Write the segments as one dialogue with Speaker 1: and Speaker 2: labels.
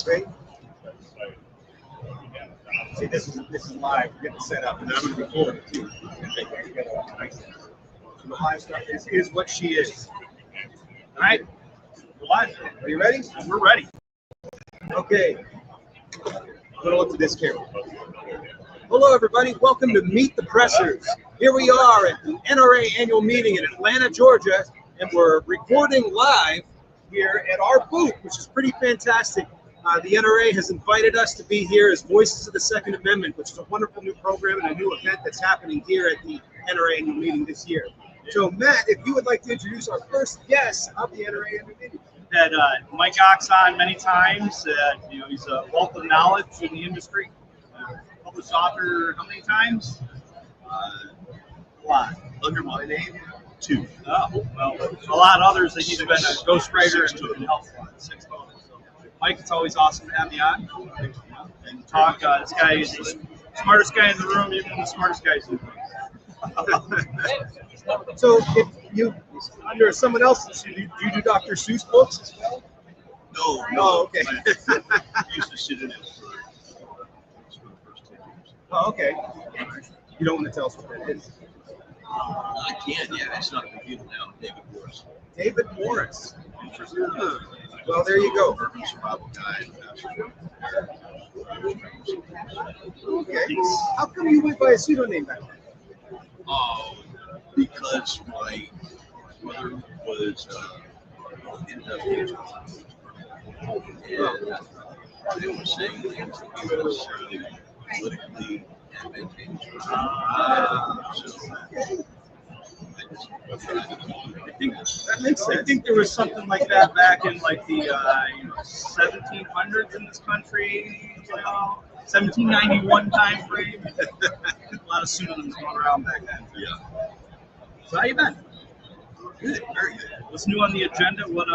Speaker 1: Ready? See, this is live. We're getting set up, and I'm going to record it too. So the live stuff is what she is. All right. What? Are you ready? We're ready. Okay. I'm going to look to this camera. Hello, everybody. Welcome to Meet the Pressers. Here we are at the NRA Annual Meeting in Atlanta, Georgia, and we're recording live here at our booth, which is pretty fantastic. The NRA has invited us to be here as Voices of the Second Amendment, which is a wonderful new program and a new event that's happening here at the NRA Annual Meeting this year. So, Matt, if you would like to introduce our first guest of the NRA Annual Meeting.
Speaker 2: Had Mike Ox on many times. He's a wealth of knowledge in the industry. Published author how many times? A lot. Under my name? 2. Oh, well, a lot of others that he's been a ghostwriter and helped a lot. 6 total. So, Mike, it's always awesome to have you on and talk. This guy is the smartest guy in the room, even the smartest guys in the room.
Speaker 1: So, if you, under someone else, do you do Dr. Seuss books as well? No, okay.
Speaker 3: I used to sit in it for the first 10 years.
Speaker 1: Oh, okay. You don't want to tell us what that is?
Speaker 3: I can, yeah. It's not a big deal now. David Morris.
Speaker 1: David Morris. Well, there you go.
Speaker 3: Urban survival guide.
Speaker 1: Okay. How come you went by a pseudonym back then?
Speaker 3: Because my brother was ended up being and they were saying things that he was politically advantageous.
Speaker 1: That makes sense.
Speaker 2: I think there was something like that back in like the 1700s in this country, 1791 time frame. A lot of pseudonyms going around back then.
Speaker 3: Yeah.
Speaker 2: So how you been?
Speaker 3: Good, very good.
Speaker 2: What's new on the agenda? What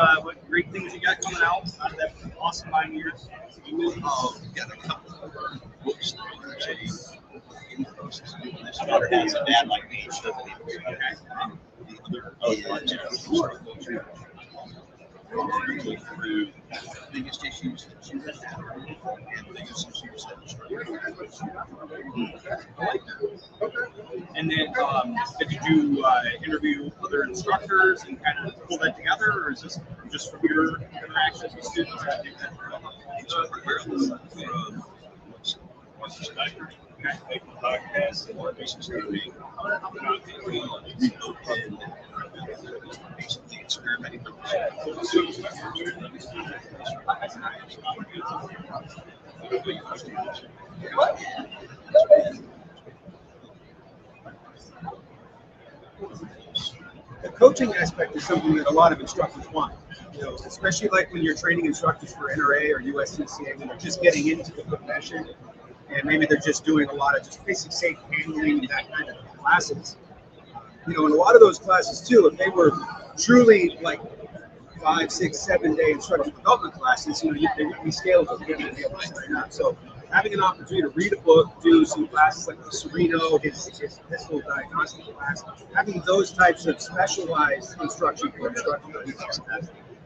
Speaker 2: great things you got coming out of that awesome 9 years?
Speaker 3: We got a couple of our books that are actually in the process of doing this.
Speaker 2: It's a dad like me.
Speaker 3: The other go through the biggest issues that you have and the biggest issues that
Speaker 2: And then did you interview other instructors and kind of pull that together, or is this just from your interactions with students?
Speaker 3: it's primarily from what's perspective. Okay, podcasts and our business doing and basically experimenting with
Speaker 1: The coaching aspect is something that a lot of instructors want. You know, especially like when you're training instructors for NRA or USCCA, when they're just getting into the profession, and maybe they're just doing a lot of just basic safe handling and that kind of classes. You know, in a lot of those classes too, if they were truly like 5, 6, 7 day instructor development classes, you know, they would be scalable. They wouldn't be able to sign up. So having an opportunity to read a book, do some classes like Sodini, his pistol diagnostic class, having those types of specialized instruction for instructors,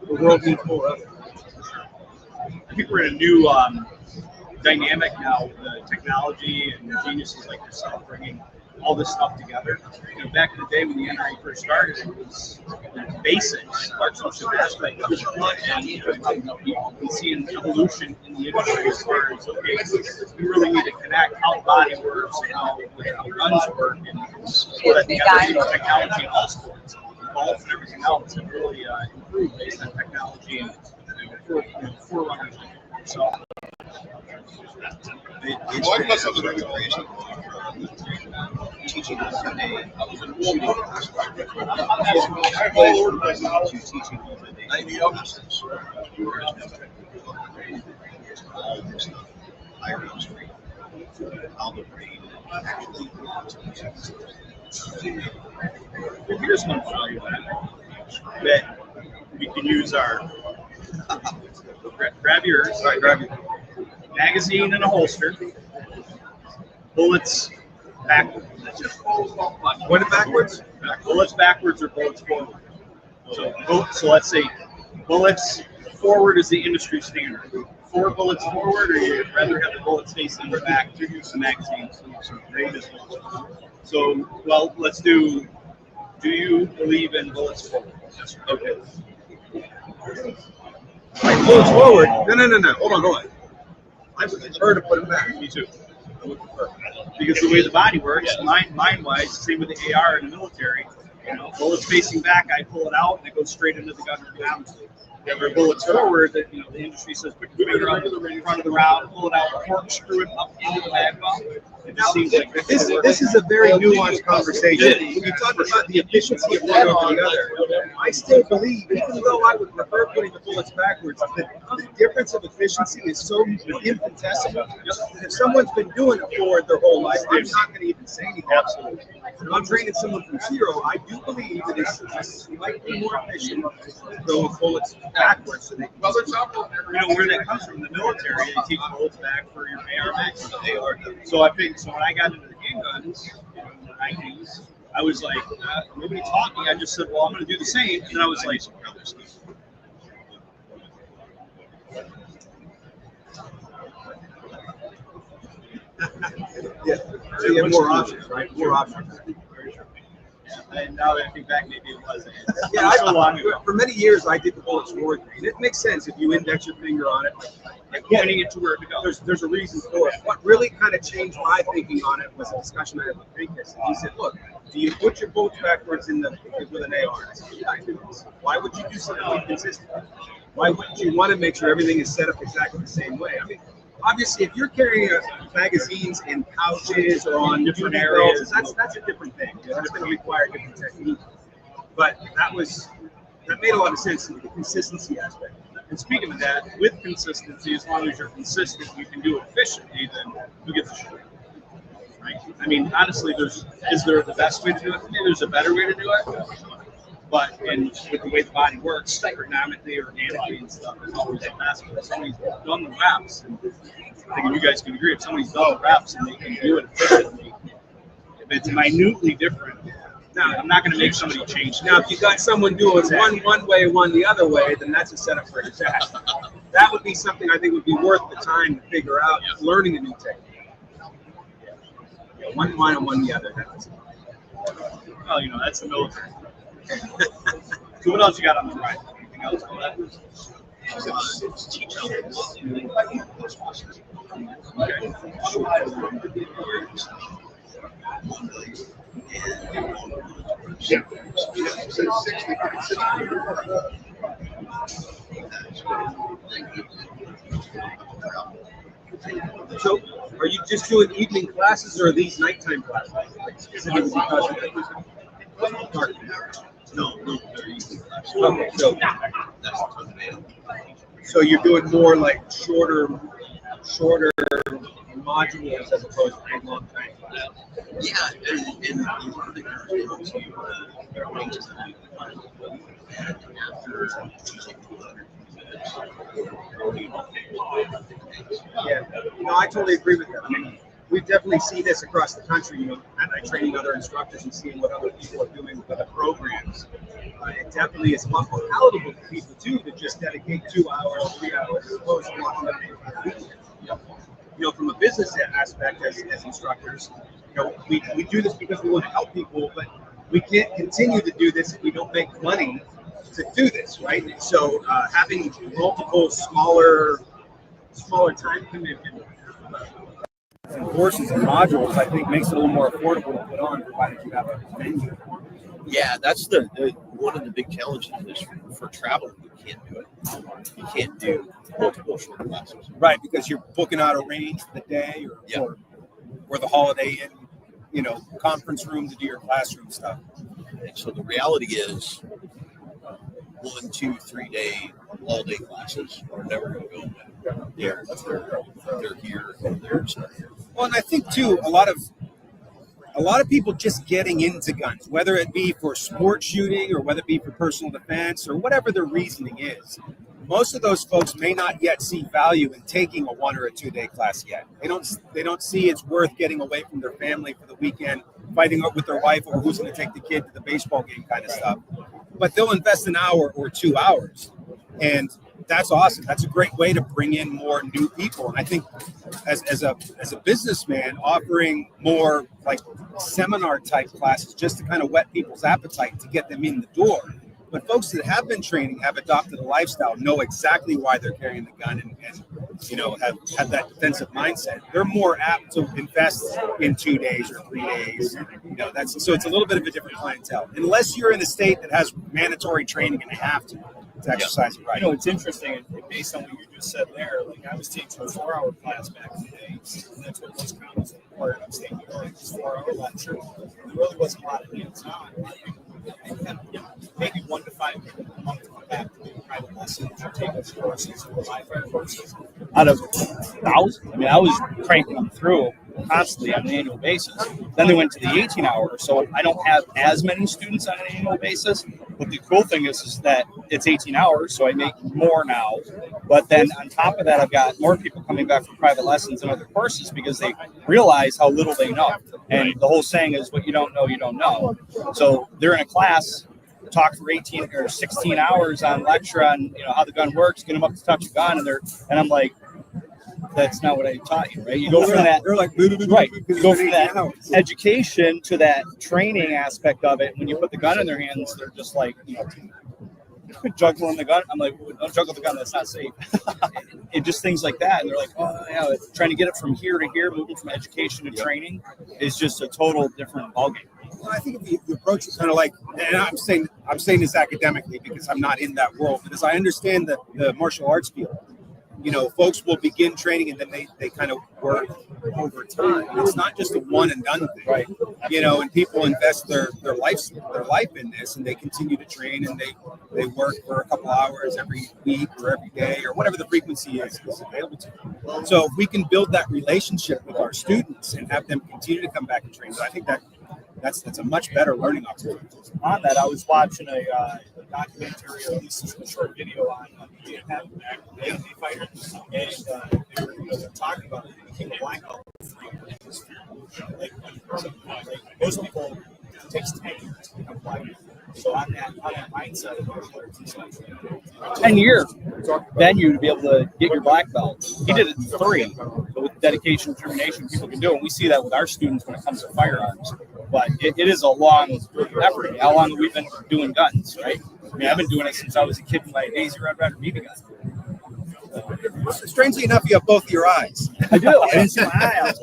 Speaker 1: the world needs more of it.
Speaker 2: I think we're in a new dynamic now with the technology and geniuses like yourself bringing all this stuff together. You know, back in the day when the NRA first started, it was basics, architecture aspect of it, and we see an evolution in the industry as far as, okay, we really need to connect how the body works and how guns work, and so that the technology in all sports, golf and everything else, have really improved based on technology and forerunners. So.
Speaker 3: It's something very crazy. Teaching us today, I was in a shooting class. Teaching Navy officers. All this stuff. Iron Street. How the brain actually
Speaker 2: Well, here's one for you that we can use our grab yours.
Speaker 1: Sorry, grab your
Speaker 2: Magazine in a holster. Bullets backwards.
Speaker 1: Point it backwards?
Speaker 2: Bullets backwards or bullets forward. So let's say bullets forward is the industry standard. 4 bullets forward, or you'd rather have the bullets facing the back to use the magazine? So, well, let's do you believe in bullets forward? Yes. Okay.
Speaker 1: Like bullets forward? No. Hold on. I would prefer to put them back.
Speaker 2: Me too. I would prefer. Because the way the body works, mind-wise, same with the AR in the military. Bullets facing back, I pull it out and it goes straight into the gunner down. Where bullets forward, that the industry says put your finger up in front of the round, pull it out, corkscrew it up into the mag bump. It just seems like
Speaker 1: this is a very nuanced conversation. When you talk about the efficiency of one over the other, I still believe, even though I would prefer putting the bullets backwards, the difference of efficiency is so infinitesimal that if someone's been doing it forward their whole life, I'm not going to even say anything. Absolutely. If I'm training someone from zero, I do believe that it's slightly more efficient to go with bullets backwards. So they
Speaker 2: where that comes from, the military, they teach bullets back for your AR max. So I think, when I got into the handguns in the 90s, I was like, nobody taught me. I just said, well, I'm going to do the same. And then I was like,
Speaker 1: yeah. So you have more options, right? More options.
Speaker 2: And now that I think back, maybe it wasn't.
Speaker 1: Yeah, so long ago. For many years, I did the bullets forward thing. It makes sense if you index your finger on it, like pointing it to where to go. There's a reason for it. What really kind of changed my thinking on it was a discussion I had with Vegas. He said, look, do you put your bullets backwards with an AR? I said, yeah, I do this. Why would you do something inconsistent? Why wouldn't you want to make sure everything is set up exactly the same way? I mean, obviously, if you're carrying magazines in pouches or on different areas, that's a different thing. That's going to require different technique. But that made a lot of sense in the consistency aspect.
Speaker 2: And speaking of that, with consistency, as long as you're consistent, you can do it efficiently, then who gives a shit? Right? I mean, honestly, is there the best way to do it? Maybe there's a better way to do it. But with the way the body works, ergonomically or organically and stuff, is always the best. But if somebody's done the reps, and I think you guys can agree, if somebody's done the reps and they can do it efficiently, if it's minutely different, now I'm not going to make somebody change.
Speaker 1: Now, if you got someone doing one way, one the other way, then that's a setup for disaster. That would be something I think would be worth the time to figure out, learning a new technique. One and one the other.
Speaker 2: Well, that's the military. So what else you got on the right? Anything else on that?
Speaker 1: So, are you just doing evening classes, or are these nighttime classes? Like specifically because of it?
Speaker 3: No, they're easy.
Speaker 1: Okay, so you're doing more like shorter modules as opposed to big long time classes.
Speaker 3: Yeah, and a lot of the guys go to their ranges and after usually 200 minutes.
Speaker 1: Yeah, I totally agree with that. I mean, we definitely see this across the country, and training other instructors and seeing what other people are doing with other programs. It definitely is a lot more palatable for people too to just dedicate 2 hours, 3 hours, as opposed to watching them. From a business aspect as instructors, we do this because we want to help people, but we can't continue to do this if we don't make money to do this, right? So having multiple smaller time commitment courses and modules, I think, makes it a little more affordable to put on, provided you have a venue.
Speaker 3: Yeah, that's one of the big challenges is for travel. You can't do it. You can't do multiple short classes.
Speaker 1: Right, because you're booking out a range for the day or the Holiday Inn, conference room to do your classroom stuff.
Speaker 3: And so the reality is 1, 2, 3 day, all day classes are never going to go away. They're here and there's not here.
Speaker 1: Well, and I think too, a lot of people just getting into guns, whether it be for sport shooting or whether it be for personal defense or whatever their reasoning is, most of those folks may not yet see value in taking a 1 or a 2 day class yet. They don't see it's worth getting away from their family for the weekend, fighting up with their wife over who's going to take the kid to the baseball game kind of stuff. But they'll invest an hour or 2 hours. And that's awesome. That's a great way to bring in more new people. And I think as a businessman, offering more like seminar type classes just to kind of whet people's appetite to get them in the door. But folks that have been training, have adopted a lifestyle, know exactly why they're carrying the gun, and have that defensive mindset. They're more apt to invest in 2 days or 3 days. So it's a little bit of a different clientele, unless you're in a state that has mandatory training and have to exercise it right.
Speaker 2: It's interesting, based on what you just said there. Like, I was teaching a 4-hour class back in the day, and that's what most comments were in upstate New York. It was 4-hour lecture. There really wasn't a lot of hands-on. Maybe 1 to 5 people a month to come back to do private lessons or take those courses or live courses. Out of thousands, I was cranking them through constantly on an annual basis. Then they went to the 18-hour, so I don't have as many students on an annual basis. But the cool thing is that it's 18 hours, so I make more now. But then on top of that, I've got more people coming back for private lessons and other courses because they realize how little they know. And the whole saying is, what you don't know, you don't know. So they're in a class, talk for 18 or 16 hours on lecture on how the gun works, get them up to touch a gun, and I'm like, that's not what I taught you, right? You go from that, right? You go from that education to that training aspect of it. When you put the gun in their hands, they're just like, juggling the gun. I'm like, don't juggle the gun. That's not safe. It just things like that. And they're like, oh yeah, trying to get it from here to here, moving from education to training is just a total different ballgame.
Speaker 1: Well, I think if you approach it kind of like, and I'm saying this academically because I'm not in that world, but as I understand the martial arts field, folks will begin training and then they kind of work over time. It's not just a one and done thing,
Speaker 2: right?
Speaker 1: And people invest their life in this, and they continue to train, and they work for a couple hours every week or every day or whatever the frequency is available to them. So if we can build that relationship with our students and have them continue to come back and train, I think that's a much better learning opportunity.
Speaker 2: On that, I was watching a documentary, or at least a short video on the MMA fighter, and they were talking about it. He became a black belt in 3 years. Like most people, it takes 10 years to become black belt. So on that mindset of 10 years venue to be able to get your black belt. He did it in 3. So with dedication and determination, people can do it. And we see that with our students when it comes to firearms. But it is a long effort. How long have we been doing guns, right? I've been doing it since I was a kid with my Daisy Red Ryder BB gun.
Speaker 1: Strangely enough, you have both of your eyes.
Speaker 2: I do. I didn't see my eye out.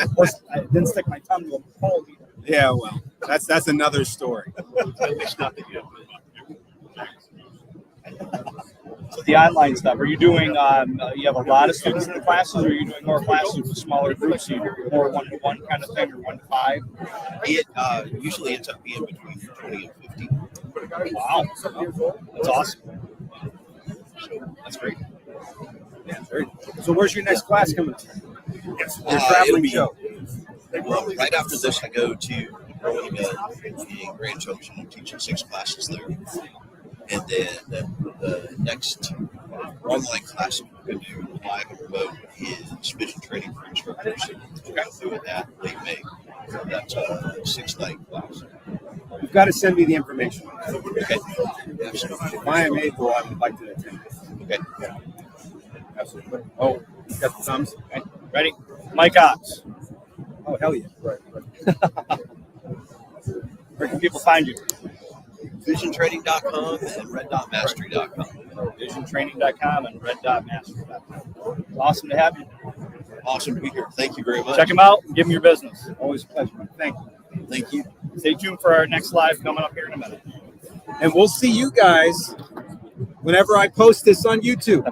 Speaker 2: Of course, I didn't stick my tongue to a pole either.
Speaker 1: Yeah, well, that's another story.
Speaker 2: So the online stuff, are you doing, you have a lot of students in the classes, or are you doing more classes with smaller groups? So you do more 1-to-1 kind of thing, or 1 to 5?
Speaker 3: It usually ends up being between 20 and 50.
Speaker 2: Wow. That's awesome. That's great.
Speaker 1: Yeah, so where's your next class coming up?
Speaker 3: Yes.
Speaker 1: Your traveling show.
Speaker 3: Well, right after this, I go to growing in Grand Junction. I'm teaching 6 classes there. And then the next online class I'm going to do live and remote is vision training for instructors. We're going to do that late May. That's a 6-night class.
Speaker 1: You've got to send me the information.
Speaker 3: Okay. Absolutely.
Speaker 1: If I am able, I would like to attend.
Speaker 3: Okay.
Speaker 1: Yeah. Absolutely. Oh, you got the thumbs?
Speaker 2: Okay. Ready? Mike Ox.
Speaker 1: Oh, hell yeah. Right.
Speaker 2: Where can people find you?
Speaker 3: VisionTraining.com and Red.Mastery.com.
Speaker 2: VisionTraining.com and Red.Mastery.com. Awesome to have you.
Speaker 3: Awesome to be here. Thank you very much.
Speaker 2: Check them out. Give them your business.
Speaker 1: Always a pleasure. Thank you.
Speaker 3: Thank you.
Speaker 2: Stay tuned for our next live coming up here in a minute.
Speaker 1: And we'll see you guys whenever I post this on YouTube.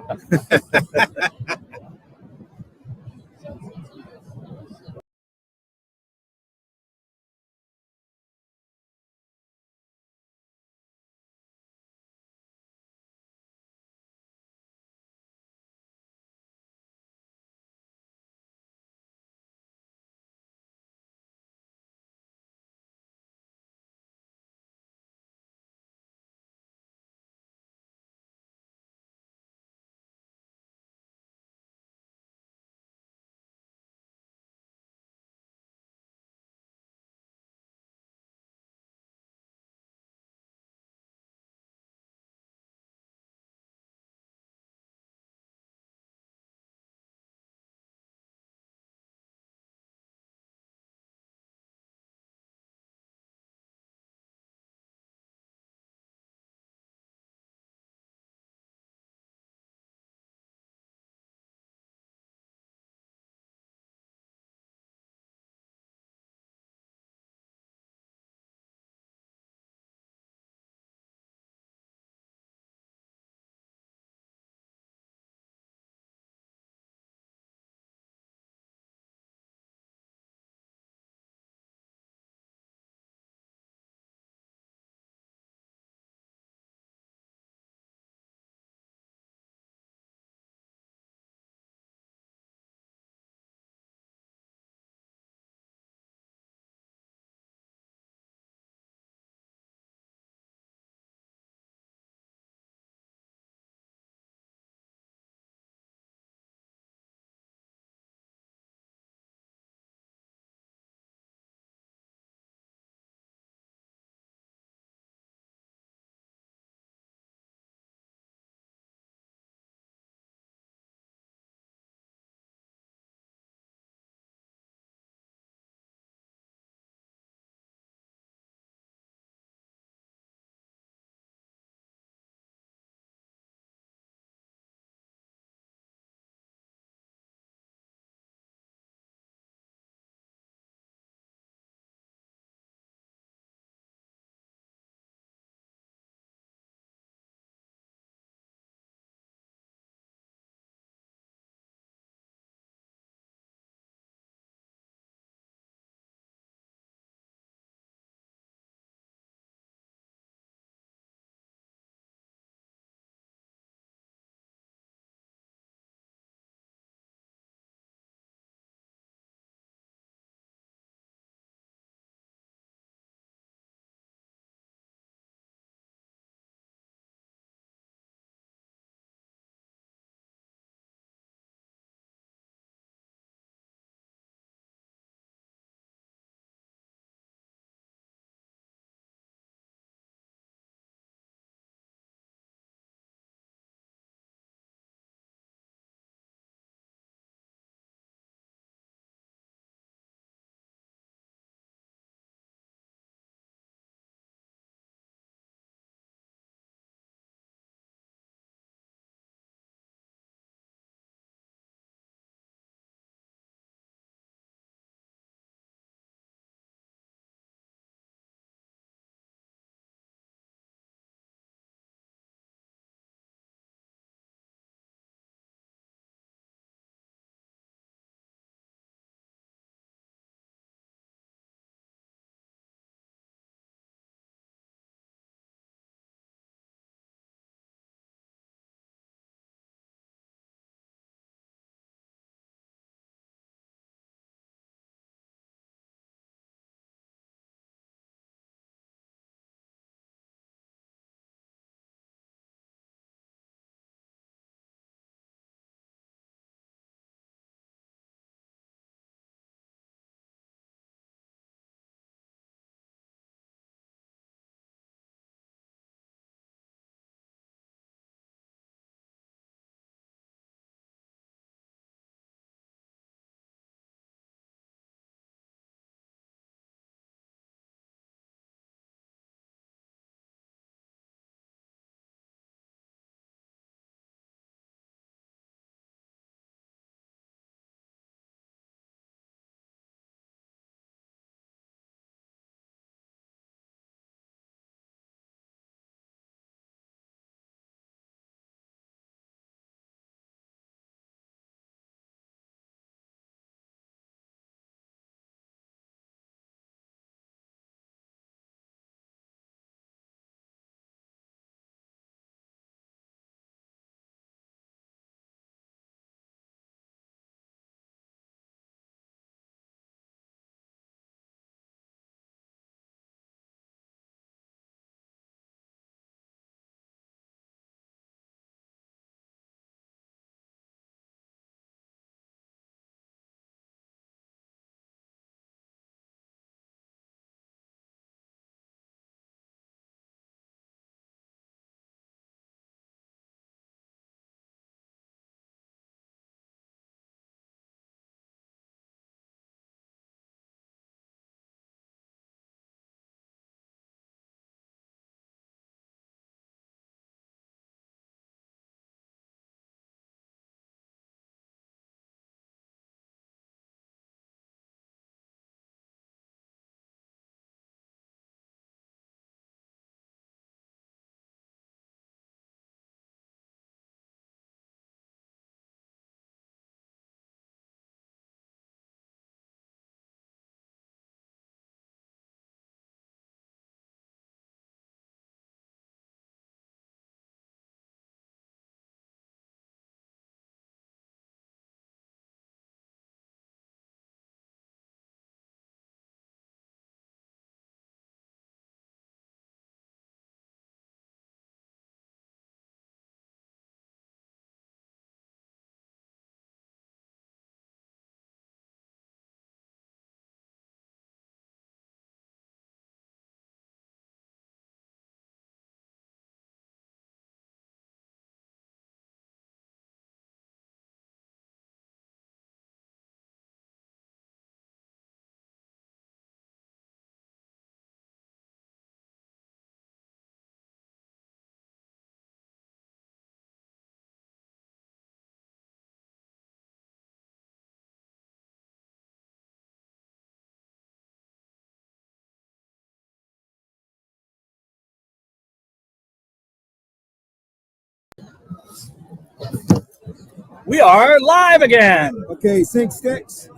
Speaker 4: We are live again.
Speaker 1: Okay, sync sticks.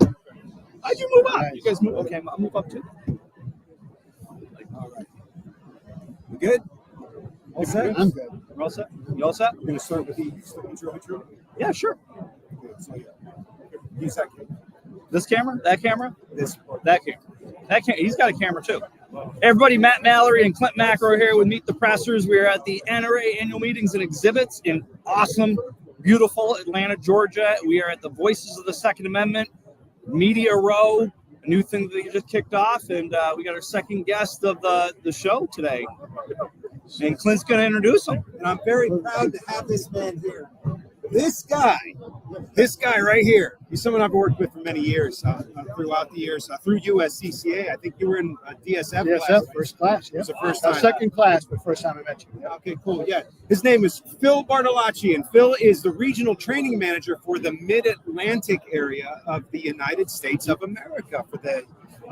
Speaker 4: How'd you move up? You guys move. Okay, I'll move up too.
Speaker 1: All right. You good? All set?
Speaker 5: I'm good.
Speaker 4: We're all set? You all set?
Speaker 1: We're going to start with the intro.
Speaker 4: Yeah, sure.
Speaker 1: Good. So, yeah. Use that camera.
Speaker 4: This camera? That camera?
Speaker 1: This.
Speaker 4: That camera. That camera. He's got a camera too. Everybody, Matt Mallory and Klint Macro here with Meet the Pressers. We are at the NRA Annual Meetings and Exhibits in awesome, beautiful Atlanta, Georgia. We are at the Voices of the Second Amendment Media Row, a new thing that they just kicked off, and we got our second guest of the show today. And Clint's going to introduce him.
Speaker 1: And I'm very proud to have this man here. This guy right here, he's someone I've worked with for many years, throughout the years, through USCCA. I think you were in DSF class.
Speaker 5: First class.
Speaker 1: It was the first time.
Speaker 5: Second class, but first time I met you.
Speaker 1: Okay, cool. Yeah. His name is Phil Bartolacci, and Phil is the regional training manager for the Mid-Atlantic area of the United States of America for the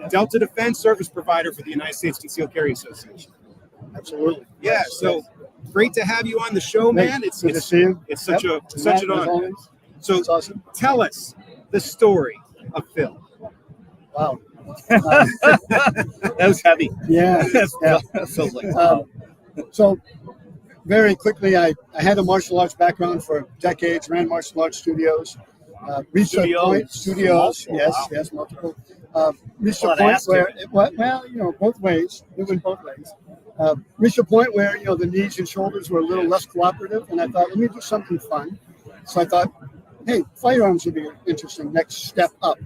Speaker 1: Delta Defense Service Provider for the United States Concealed Carry Association.
Speaker 5: Absolutely.
Speaker 1: Yeah, so great to have you on the show, man.
Speaker 5: Good to see you.
Speaker 1: It's such an honor. So
Speaker 5: it's awesome.
Speaker 1: Tell us the story of Phil.
Speaker 5: Wow.
Speaker 4: That was heavy.
Speaker 5: Yeah.
Speaker 4: That feels like.
Speaker 5: So very quickly, I had a martial arts background for decades, ran martial arts studios, reached a point, studios, yes, multiple. Reached a point where, both ways, it went both ways. Reached a point where, the knees and shoulders were a little less cooperative, and I thought, let me do something fun. So I thought, hey, firearms would be an interesting next step up.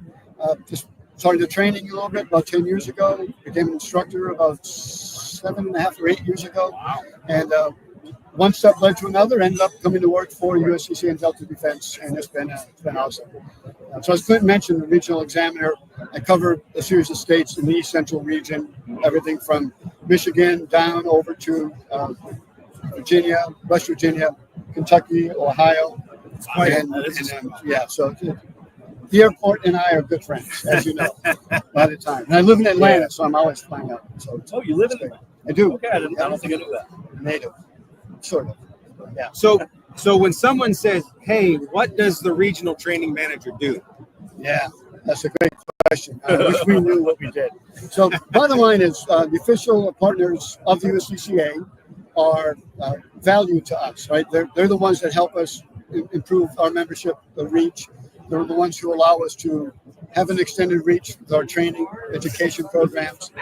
Speaker 5: Just started the training a little bit about 10 years ago, became an instructor about 7.5 or 8 years ago, and one step led to another, ended up coming to work for USCCA and Delta Defense, and it's been awesome. So as Klint mentioned, the regional examiner, I cover a series of states in the East Central region, everything from Michigan down over to Virginia, West Virginia, Kentucky, Ohio. So the airport and I are good friends, as you know, by the time. And I live in Atlanta, so I'm always flying out. So
Speaker 4: You live in Atlanta?
Speaker 5: I do.
Speaker 4: Okay, I don't think I knew that.
Speaker 5: Native, sort of. Yeah.
Speaker 1: So when someone says, hey, what does the regional training manager do?
Speaker 5: Yeah, that's a great question. I wish we knew what we did. So bottom line is the official partners of the USCCA are valued to us, right? They're the ones that help us improve our membership, the reach. They're the ones who allow us to have an extended reach with our training, education programs.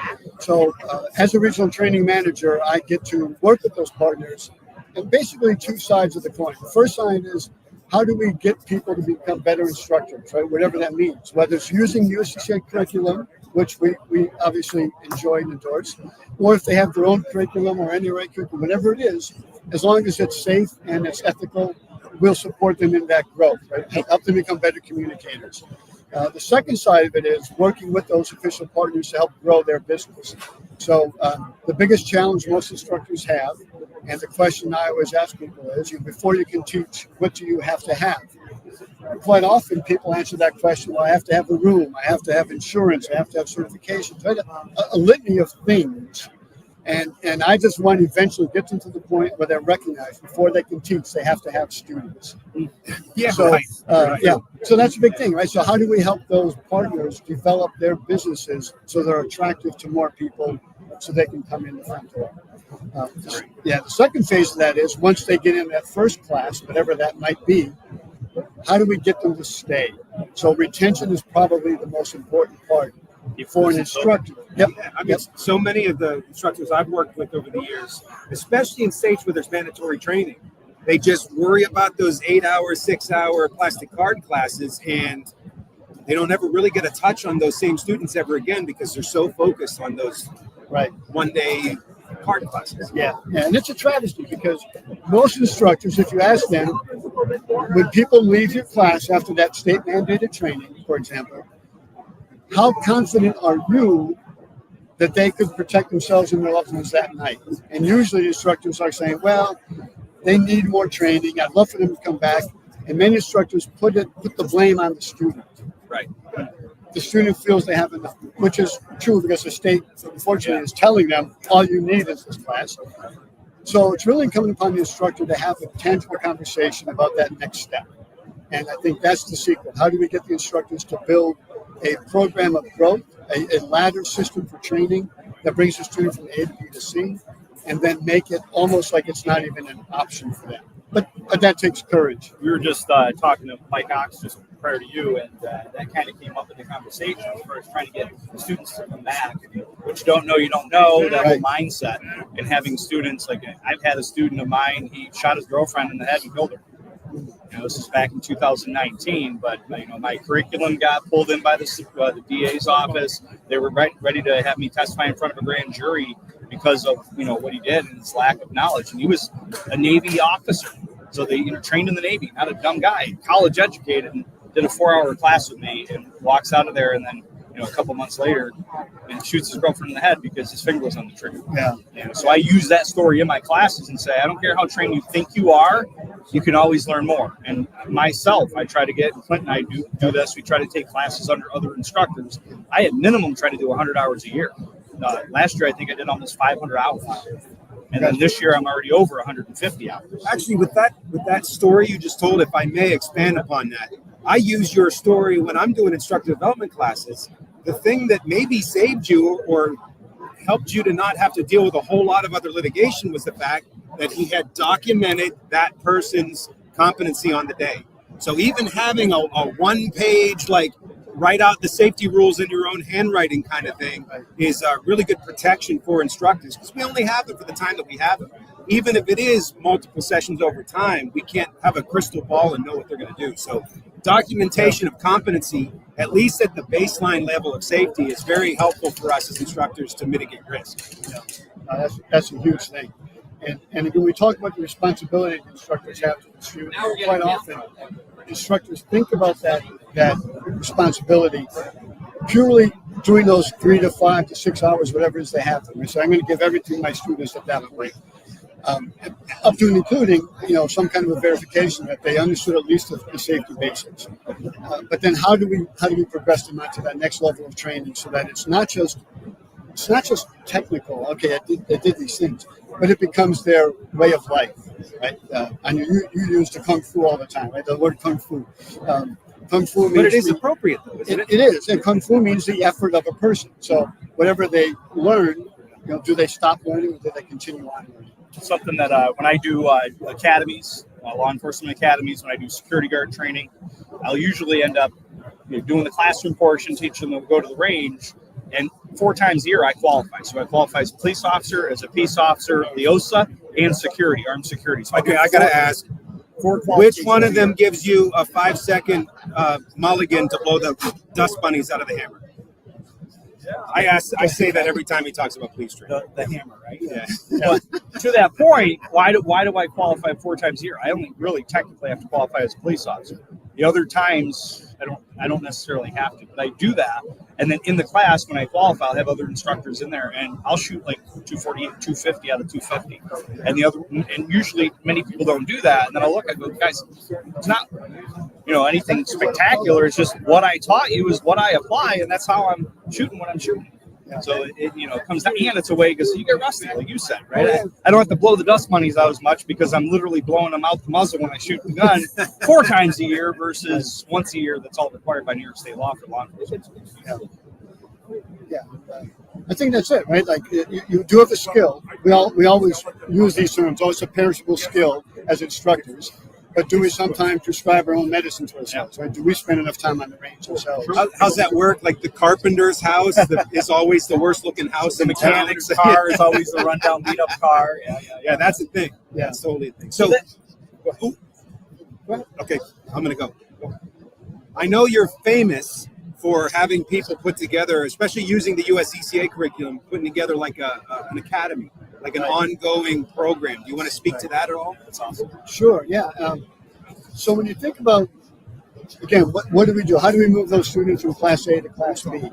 Speaker 5: So as a regional training manager, I get to work with those partners, and basically two sides of the coin. The first side is, how do we get people to become better instructors, right? Whatever that means, whether it's using USCCA curriculum, which we obviously enjoy and endorse, or if they have their own curriculum or NRA curriculum, whatever it is, as long as it's safe and it's ethical, we'll support them in that growth, right? Help them become better communicators. The second side of it is working with those official partners to help grow their business. So the biggest challenge most instructors have, and the question I always ask people is, before you can teach, what do you have to have? Quite often people answer that question, well, I have to have a room, I have to have insurance, I have to have certifications, right? A litany of things. And I just want to eventually get them to the point where they're recognized before they can teach, they have to have students.
Speaker 1: Yeah,
Speaker 5: so,
Speaker 1: right.
Speaker 5: Yeah. So that's a big thing, right? So how do we help those partners develop their businesses so they're attractive to more people so they can come in the front door? The second phase of that is once they get in that first class, whatever that might be, how do we get them to stay? So retention is probably the most important part for an instructor.
Speaker 1: Yep. I mean, so many of the instructors I've worked with over the years, especially in states where there's mandatory training, they just worry about those 8-hour, 6-hour plastic card classes, and they don't ever really get a touch on those same students ever again because they're so focused on those one-day card classes.
Speaker 5: Yeah, and it's a travesty because most instructors, if you ask them, when people leave your class after that state-mandated training, for example, how confident are you that they could protect themselves and their loved ones that night? And usually instructors are saying, well, they need more training. I'd love for them to come back. And many instructors put the blame on the student.
Speaker 1: Right.
Speaker 5: The student feels they have enough, which is true because the state, unfortunately, is telling them all you need is this class. So it's really incumbent upon the instructor to have a tangible conversation about that next step. And I think that's the secret. How do we get the instructors to build a program of growth, a ladder system for training that brings the student from A to B to C, and then make it almost like it's not even an option for them. But that takes courage.
Speaker 4: We were just talking to Mike Cox just prior to you, and that kind of came up in the conversation as far as trying to get the students to come back. What you don't know, that whole mindset. And having students, like I've had a student of mine, he shot his girlfriend in the head and killed her. This is back in 2019, but my curriculum got pulled in by the DA's office. They were ready to have me testify in front of a grand jury because of what he did and his lack of knowledge. And he was a Navy officer, so they trained in the Navy, not a dumb guy, college educated, and did a 4-hour class with me, and walks out of there, and then a couple months later, and shoots his girlfriend in the head because his finger was on the trigger. Yeah. So I use that story in my classes and say, I don't care how trained you think you are, you can always learn more. And myself, I try to get, Klint and I do this, we try to take classes under other instructors. I at minimum try to do 100 hours a year. Last year, I think I did almost 500 hours. And then this year, I'm already over 150 hours.
Speaker 1: Actually, with that story you just told, if I may expand upon that, I use your story when I'm doing instructor development classes. The thing that maybe saved you or helped you to not have to deal with a whole lot of other litigation was the fact that he had documented that person's competency on the day. So even having a one-page, like, write out the safety rules in your own handwriting kind of thing is a really good protection for instructors, because we only have them for the time that we have them. Even if it is multiple sessions over time, we can't have a crystal ball and know what they're going to do. So documentation of competency, at least at the baseline level of safety, is very helpful for us as instructors to mitigate risk.
Speaker 5: That's a huge thing. And when we talk about the responsibility that instructors have to the student, quite often instructors think about that responsibility purely during those 3 to 5 to 6 hours, whatever it is they have to. So I'm going to give everything to my students at that point. Up to and including, some kind of a verification that they understood at least the safety basics. But then how do we progress them onto that next level of training so that it's not just technical? Okay, they did these things, but it becomes their way of life, right? And you use the kung fu all the time, right? The word kung fu. Kung fu means,
Speaker 1: but it is appropriate, though, isn't it?
Speaker 5: It is, and kung fu means the effort of a person. So whatever they learn, do they stop learning or do they continue on learning?
Speaker 4: Something that when I do academies, law enforcement academies, when I do security guard training, I'll usually end up doing the classroom portion, teaching them to go to the range, and 4 times a year I qualify. So I qualify as a police officer, as a peace officer, LEOSA, and security, armed security. So
Speaker 1: okay, I got to ask, which one of them gives you a 5-second mulligan to blow the dust bunnies out of the hammer? I say that every time he talks about police training.
Speaker 4: The hammer, right? Yeah. But to that point, why do I qualify 4 times a year? I only really technically have to qualify as a police officer. The other times, I don't necessarily have to, but I do that. And then in the class, when I qualify, I'll have other instructors in there, and I'll shoot like 248, 250 out of 250. And usually many people don't do that. And then I'll look, I go, guys, it's not anything spectacular. It's just what I taught you is what I apply, and that's how I'm shooting what I'm shooting. So it comes down, and it's a way because you get rusty, like you said, right? I don't have to blow the dust bunnies out as much because I'm literally blowing them out the muzzle when I shoot the gun 4 times a year versus once a year. That's all required by New York State law for law enforcement.
Speaker 5: Yeah, I think that's it, right? Like you do have a skill. We always use these terms. Oh, it's a perishable skill as instructors. But do we sometimes prescribe our own medicine to ourselves, right? Do we spend enough time on the range ourselves?
Speaker 1: How's that work? Like the carpenter's house is always the worst looking house.
Speaker 4: The mechanic's car is always the rundown, beat up car.
Speaker 1: Yeah, that's a thing. Yeah, that's totally a thing. So, okay, I'm going to go. I know you're famous for having people put together, especially using the USCCA curriculum, putting together like an academy, like an ongoing program. Do you want to speak to that at all?
Speaker 4: That's awesome.
Speaker 5: Sure, yeah. So when you think about, again, what do we do? How do we move those students from Class A to Class B?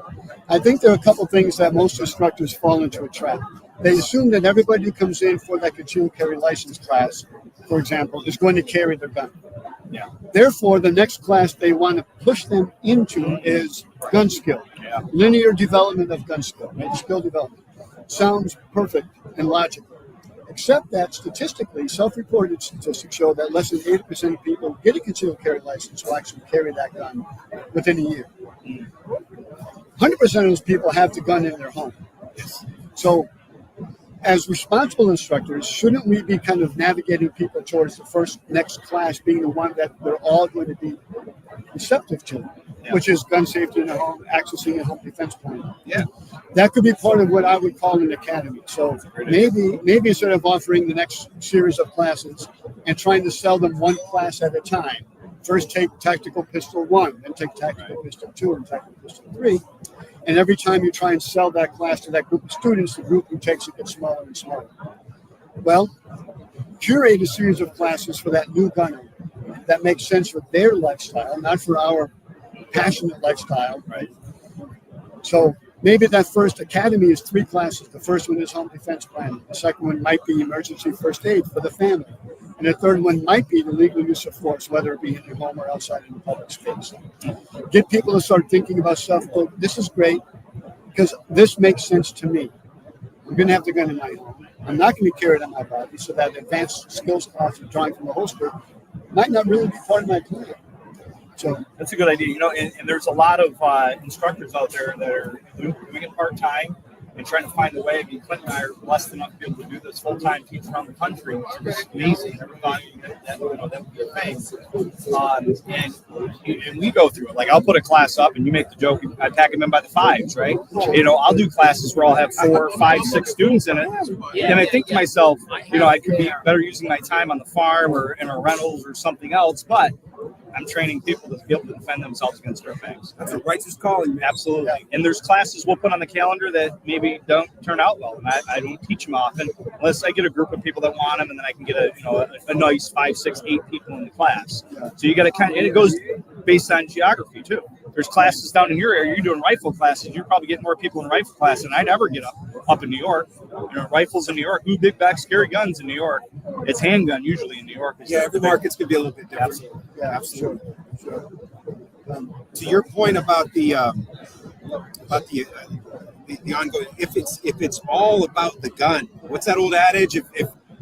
Speaker 5: I think there are a couple things that most instructors fall into a trap. They assume that everybody who comes in for that concealed carry license class, for example, is going to carry their gun.
Speaker 4: Yeah.
Speaker 5: Therefore, the next class they want to push them into is gun skill, linear development of gun skill, right? Skill development. Sounds perfect and logical. except that statistically, self-reported statistics show that less than 80% of people get a concealed carry license will actually carry that gun within a year. 100% of those people have the gun in their home. So as responsible instructors, shouldn't we be kind of navigating people towards the next class being the one that they're all going to be receptive to, which is gun safety in the home, accessing a home defense plan?
Speaker 2: Yeah.
Speaker 5: That could be part of what I would call an academy. So maybe instead of offering the next series of classes and trying to sell them one class at a time, first take Tactical Pistol 1, then take Tactical Pistol 2 and Tactical Pistol 3. And every time you try and sell that class to that group of students, the group who takes it gets smaller and smaller. Well, curate a series of classes for that new gunner that makes sense for their lifestyle, not for our passionate lifestyle. Right. So maybe that first academy is 3 classes. The first one is home defense planning. The second one might be emergency first aid for the family. And the third one might be the legal use of force, whether it be in your home or outside in the public space. Get people to start thinking about stuff. Oh, this is great because this makes sense to me. I'm going to have the gun in my home. I'm not going to carry it on my body, so that advanced skills class of drawing from the holster might not really be part of my plan. So
Speaker 4: that's a good idea. You know, and there's a lot of instructors out there that are doing it part-time and trying to find a way. I mean, Klint and I are blessed enough to be able to do this full-time, teach around the country, which is amazing. Never thought that would be a thing. And we go through it. Like, I'll put a class up, and you make the joke, I pack them in by the 5s, right? You know, I'll do classes where I'll have 4, 5, 6 students in it. And I think to myself, you know, I could be better using my time on the farm or in our rentals or something else, but I'm training people to be able to defend themselves against dirtbags.
Speaker 1: That's a righteous calling.
Speaker 4: Absolutely. Yeah. And there's classes we'll put on the calendar that maybe don't turn out well. And I don't teach them often unless I get a group of people that want them, and then I can get a nice 5, 6, 8 people in the class. Yeah. So you got to and it goes based on geography too. There's classes down in your area. You're doing rifle classes. You're probably getting more people in rifle class than I'd ever get up in New York. You know, rifles in New York. Who big back scary guns in New York? It's handgun usually in New York.
Speaker 1: Yeah, every market's gonna be a little bit different.
Speaker 4: Absolutely.
Speaker 5: yeah, absolutely. Sure.
Speaker 1: To your point about the ongoing, if it's all about the gun, what's that old adage?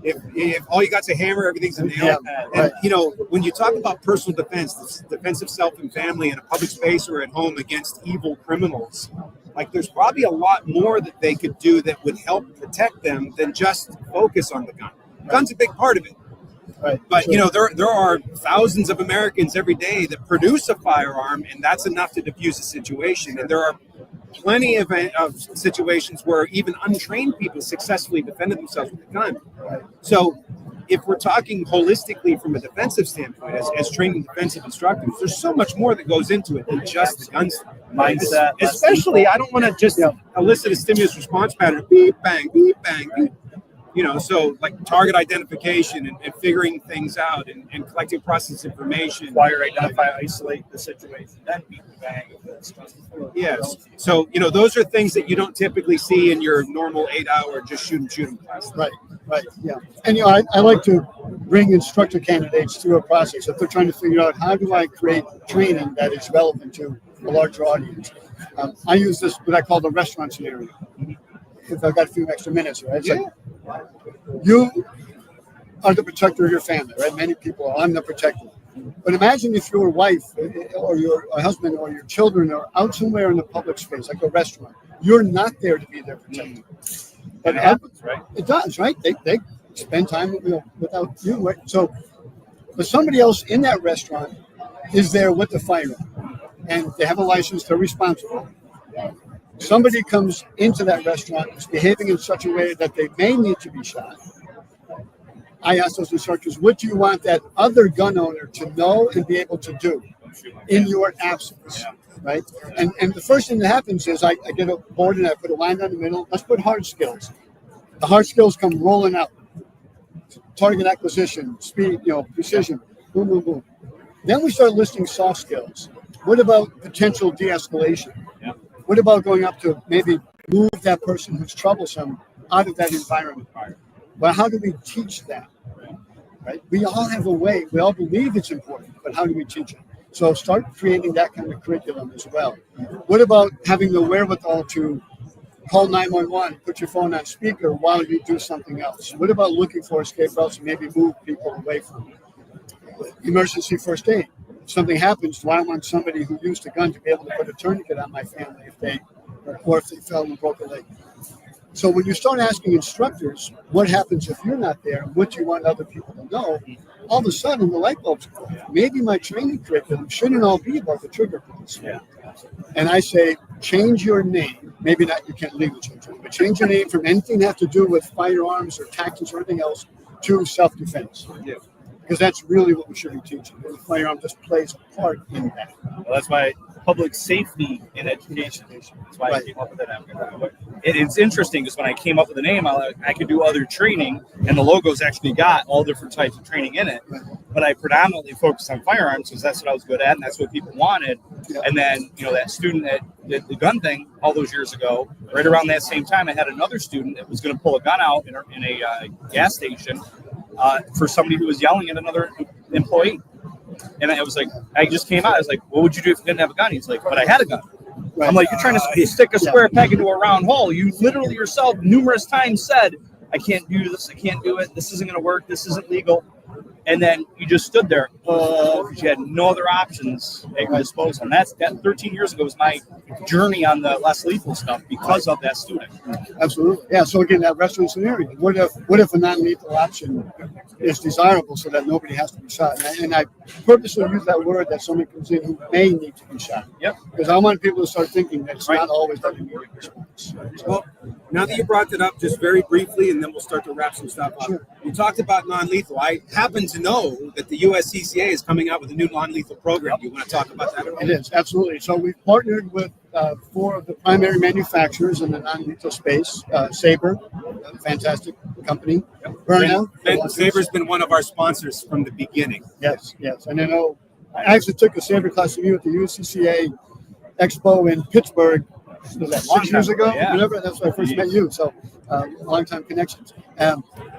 Speaker 1: If all you got's a hammer, everything's a nail.
Speaker 5: Yeah, right.
Speaker 1: And, you know, when you talk about personal defense, defense of self and family in a public space or at home against evil criminals, like there's probably a lot more that they could do that would help protect them than just focus on the gun. Gun's a big part of it.
Speaker 5: Right.
Speaker 1: But, you know, there are thousands of Americans every day that produce a firearm, and that's enough to diffuse a situation. And there are plenty of situations where even untrained people successfully defended themselves with a gun. So if we're talking holistically from a defensive standpoint, as training defensive instructors, there's so much more that goes into it than just the gun
Speaker 4: mindset.
Speaker 1: Especially, I don't want to just elicit a stimulus response pattern, beep, bang, beep, bang, beep. You know, so like target identification and figuring things out and collecting process information.
Speaker 4: Acquire, identify, isolate the situation, then beat the bang.
Speaker 1: Yes. So, you know, those are things that you don't typically see in your normal 8-hour just shoot 'em class.
Speaker 5: Right. Yeah. And, you know, I like to bring instructor candidates through a process. If they're trying to figure out how do I create training that is relevant to a larger audience, I use this, what I call the restaurant scenario. If I've got a few extra minutes, right? It's like, you are the protector of your family, right? Many people are. I'm the protector. But imagine if your wife or your husband or your children are out somewhere in the public space, like a restaurant. You're not there to be their protector. But
Speaker 4: it happens, right?
Speaker 5: It does, right? They spend time without you. Right? So, but somebody else in that restaurant is there with the firearm, and they have a license. They're responsible. Somebody comes into that restaurant is behaving in such a way that they may need to be shot. I ask those instructors, what do you want that other gun owner to know and be able to do in your absence, right? And the first thing that happens is I get a board and I put a line down the middle. Let's put hard skills. The hard skills come rolling out. Target acquisition, speed, precision, boom, boom, boom. Then we start listing soft skills. What about potential de-escalation? What about going up to maybe move that person who's troublesome out of that environment? Well, how do we teach that? Right? We all have a way. We all believe it's important, but how do we teach it? So start creating that kind of curriculum as well. What about having the wherewithal to call 911, put your phone on speaker while you do something else? What about looking for escape routes and maybe move people away from it? Emergency first aid. If something happens, do I want somebody who used a gun to be able to put a tourniquet on my family if they fell and broke a leg? So when you start asking instructors, what happens if you're not there? What do you want other people to know? All of a sudden, the light bulbs go off. Maybe my training curriculum shouldn't all be about the trigger points.
Speaker 4: Yeah.
Speaker 5: And I say, change your name. Maybe not, you can't legally change it, but change your name from anything that have to do with firearms or tactics or anything else to self-defense.
Speaker 4: Yeah.
Speaker 5: Because that's really what we should be teaching. The firearm just plays a part in that.
Speaker 4: Well, that's why public safety in education. That's why I came up with that. It's interesting because when I came up with the name, I could do other training, and the logo's actually got all different types of training in it. But I predominantly focused on firearms because that's what I was good at, and that's what people wanted.
Speaker 5: Yeah.
Speaker 4: And then, that student that did the gun thing all those years ago, right around that same time, I had another student that was going to pull a gun out in a gas station for somebody who was yelling at another employee. And I was like, I just came out. I was like, what would you do if you didn't have a gun? He's like, but I had a gun. Right. I'm like, you're trying to stick a square peg into a round hole. You literally yourself numerous times said, I can't do this. I can't do it. This isn't going to work. This isn't legal. And then you just stood there because you had no other options at your disposal. And that 13 years ago was my journey on the less lethal stuff because of that student.
Speaker 5: Absolutely. Yeah. So again, that restaurant scenario. What if a non-lethal option is desirable so that nobody has to be shot? And I purposely use that word that somebody comes in who may need to be shot.
Speaker 4: Yep.
Speaker 5: Because I want people to start thinking that it's not always that immediate response.
Speaker 6: Well, now that you brought it up just very briefly, and then we'll start to wrap some stuff up.
Speaker 5: Sure.
Speaker 6: You talked about non-lethal. I happen to know that the USCCA is coming out with a new non-lethal program. Do you want to talk about that at all?
Speaker 5: It is, absolutely. So we've partnered with 4 of the primary manufacturers in the non-lethal space. Sabre, a fantastic company. Burnout.
Speaker 6: Saber's been one of our sponsors from the beginning.
Speaker 5: Yes. And I know I actually took a Sabre class review at the USCCA Expo in Pittsburgh. Was that 6 years ago?
Speaker 4: Yeah.
Speaker 5: Whenever, that's when I first met you. So long-time connections.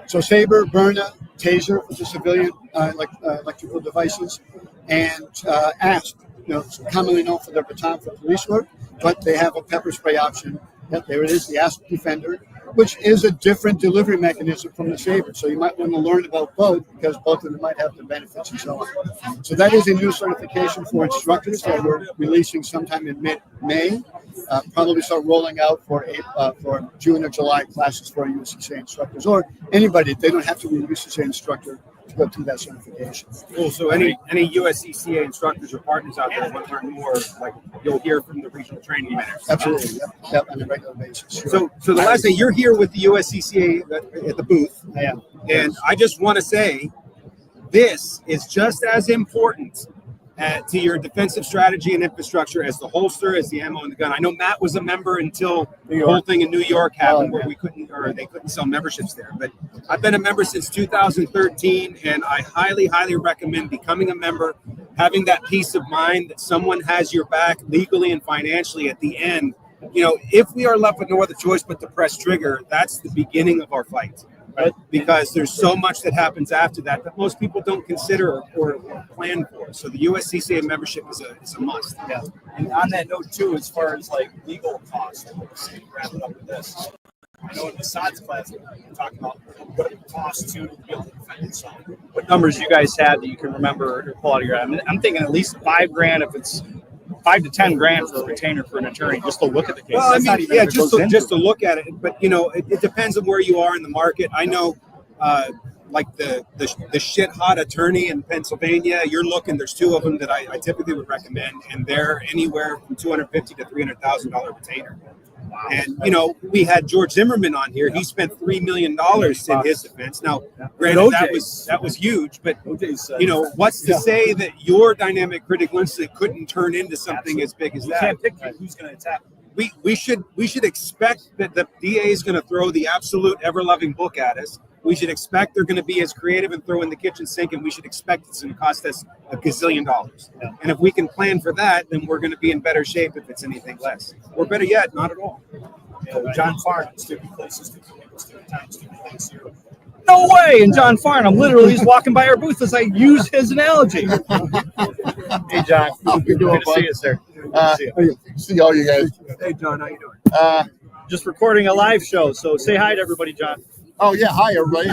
Speaker 5: So Sabre, Burna, Taser, which is civilian electrical devices, and ASP, commonly known for their baton for police work, but they have a pepper spray option. Yep, there it is, the ASP Defender, which is a different delivery mechanism from the Sabre. So you might want to learn about both because both of them might have the benefits and so on. So that is a new certification for instructors that we're releasing sometime in mid-May. Probably start rolling out for June or July classes for USCCA instructors or anybody. They don't have to be a USCCA instructor to go through that certification.
Speaker 6: Cool. So any USCCA instructors or partners out there want to learn more, like you'll hear from the regional training managers.
Speaker 5: Absolutely. Yep, on a regular basis. Sure.
Speaker 6: So the last day, you're here with the USCCA at the booth.
Speaker 5: I am.
Speaker 6: And I just want to say, this is just as important to your defensive strategy and infrastructure as the holster, as the ammo and the gun. I know Matt was a member until the whole thing in New York happened where they couldn't sell memberships there. But I've been a member since 2013, and I highly, highly recommend becoming a member, having that peace of mind that someone has your back legally and financially at the end. If we are left with no other choice but to press trigger, that's the beginning of our fight. Right? Because there's so much that happens after that most people don't consider or plan for. So the USCCA membership is a must.
Speaker 4: Yeah. And on that note too, as far as like legal costs, wrap it up with this. I know in the SODS class we're talking about what it costs to be able to defend yourself. What numbers you guys had that you can remember or pull out of your head? I'm thinking at least $5,000 if it's $5,000 to $10,000 for a retainer for an attorney just to look at the case.
Speaker 6: Well, just to look at it. But it depends on where you are in the market. I know, like the shit hot attorney in Pennsylvania. You're looking. There's 2 of them that I typically would recommend, and they're anywhere from $250,000 to $300,000 retainer. And we had George Zimmerman on here. He spent $3 million in his defense. Now, granted, that was huge, but what's to say that your dynamic critical incident couldn't turn into something as big as that?
Speaker 4: You can't pick who's going to attack.
Speaker 6: We should expect that the DA is going to throw the absolute ever-loving book at us. We should expect they're going to be as creative and throw in the kitchen sink, and we should expect it's going to cost us $1 gazillion. Yeah. And if we can plan for that, then we're going to be in better shape if it's anything less. Or better yet, not at all.
Speaker 4: John Farn, stupid places, stupid people, stupid times, stupid things here. No way! And John Farnham literally is walking by our booth as I use his analogy. Hey, John.
Speaker 7: How you doing,
Speaker 4: good to see you, sir.
Speaker 7: See all you guys.
Speaker 6: Hey, John, how you doing?
Speaker 4: just recording a live show. So say hi to everybody, John.
Speaker 7: Oh yeah, hi everybody.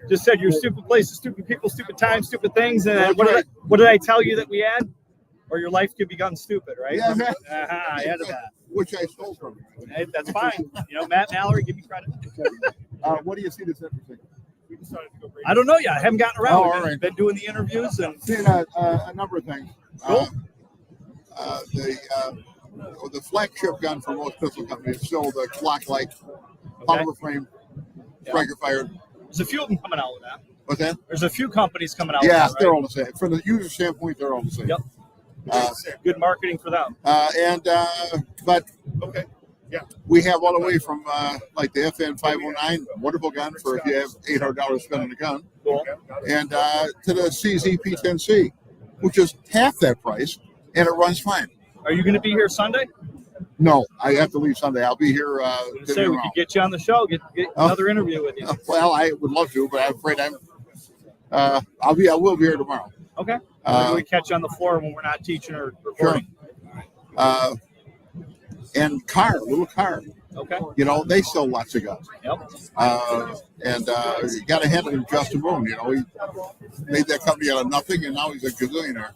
Speaker 4: Just said your stupid places, stupid people, stupid times, stupid things. And what did I tell you that we had? Or your life could become stupid, right?
Speaker 7: Yeah,
Speaker 4: I added that.
Speaker 7: Which I stole from you.
Speaker 4: Hey, that's fine. You know, Matt Mallory, give me credit.
Speaker 7: What do you see that's interesting?
Speaker 4: I don't know yet. I haven't gotten around.
Speaker 7: Oh,
Speaker 4: We've
Speaker 7: all right.
Speaker 4: been doing the interviews and
Speaker 7: Seeing a number of things.
Speaker 4: Cool.
Speaker 7: The flagship gun for most pistol companies is still the Glock-like polymer frame striker fired.
Speaker 4: There's a few of them coming out with that.
Speaker 7: What's that?
Speaker 4: There's a few companies coming out
Speaker 7: Yeah,
Speaker 4: with that,
Speaker 7: they're
Speaker 4: right?
Speaker 7: all the same. From the user standpoint, they're all the same.
Speaker 4: Yep. Good marketing for them.
Speaker 7: But
Speaker 4: Okay. Yeah.
Speaker 7: we have all the way from like the FN 509, wonderful gun for if you have $800 to spend on a gun,
Speaker 4: Cool.
Speaker 7: and to the CZP 10C, which is half that price, and it runs fine.
Speaker 4: Are you going to be here Sunday?
Speaker 7: No, I have to leave Sunday. I'll be here.
Speaker 4: Say we could get you on the show, get another interview with you.
Speaker 7: Well, I would love to, but I'm afraid I will be here tomorrow.
Speaker 4: Okay. Maybe we catch you on the floor when we're not teaching or recording.
Speaker 7: And little car.
Speaker 4: Okay.
Speaker 7: You know, they sell lots of guns.
Speaker 4: Yep.
Speaker 7: You got to hand it to Justin Moon. You know, he made that company out of nothing, and now he's a gazillionaire.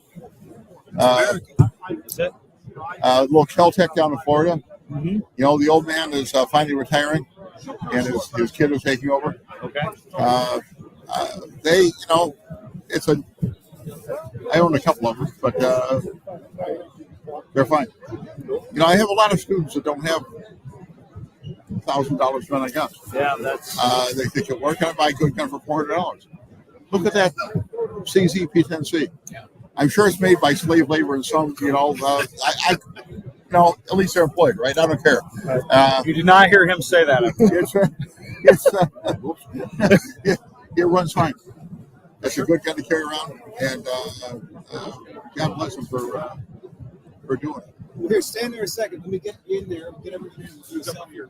Speaker 4: That's it.
Speaker 7: Little Kel-Tec down in Florida.
Speaker 4: Mm-hmm.
Speaker 7: You know, the old man is finally retiring, and his kid is taking over.
Speaker 4: Okay.
Speaker 7: They, you know, I own a couple of them, but they're fine. You know, I have a lot of students that don't have $1,000 spent on guns.
Speaker 4: Yeah, that's.
Speaker 7: They think it work. Can I buy a good gun for $400? Look at that CZP 10C. I'm sure it's made by slave labor and some, you know, at least they're employed, right? I don't care.
Speaker 4: You did not hear him say that.
Speaker 7: It runs fine. It's a good gun to carry around, and God bless him for doing it.
Speaker 6: Well, here, stand there a second. Let me get you in there. Get everything to yourself here.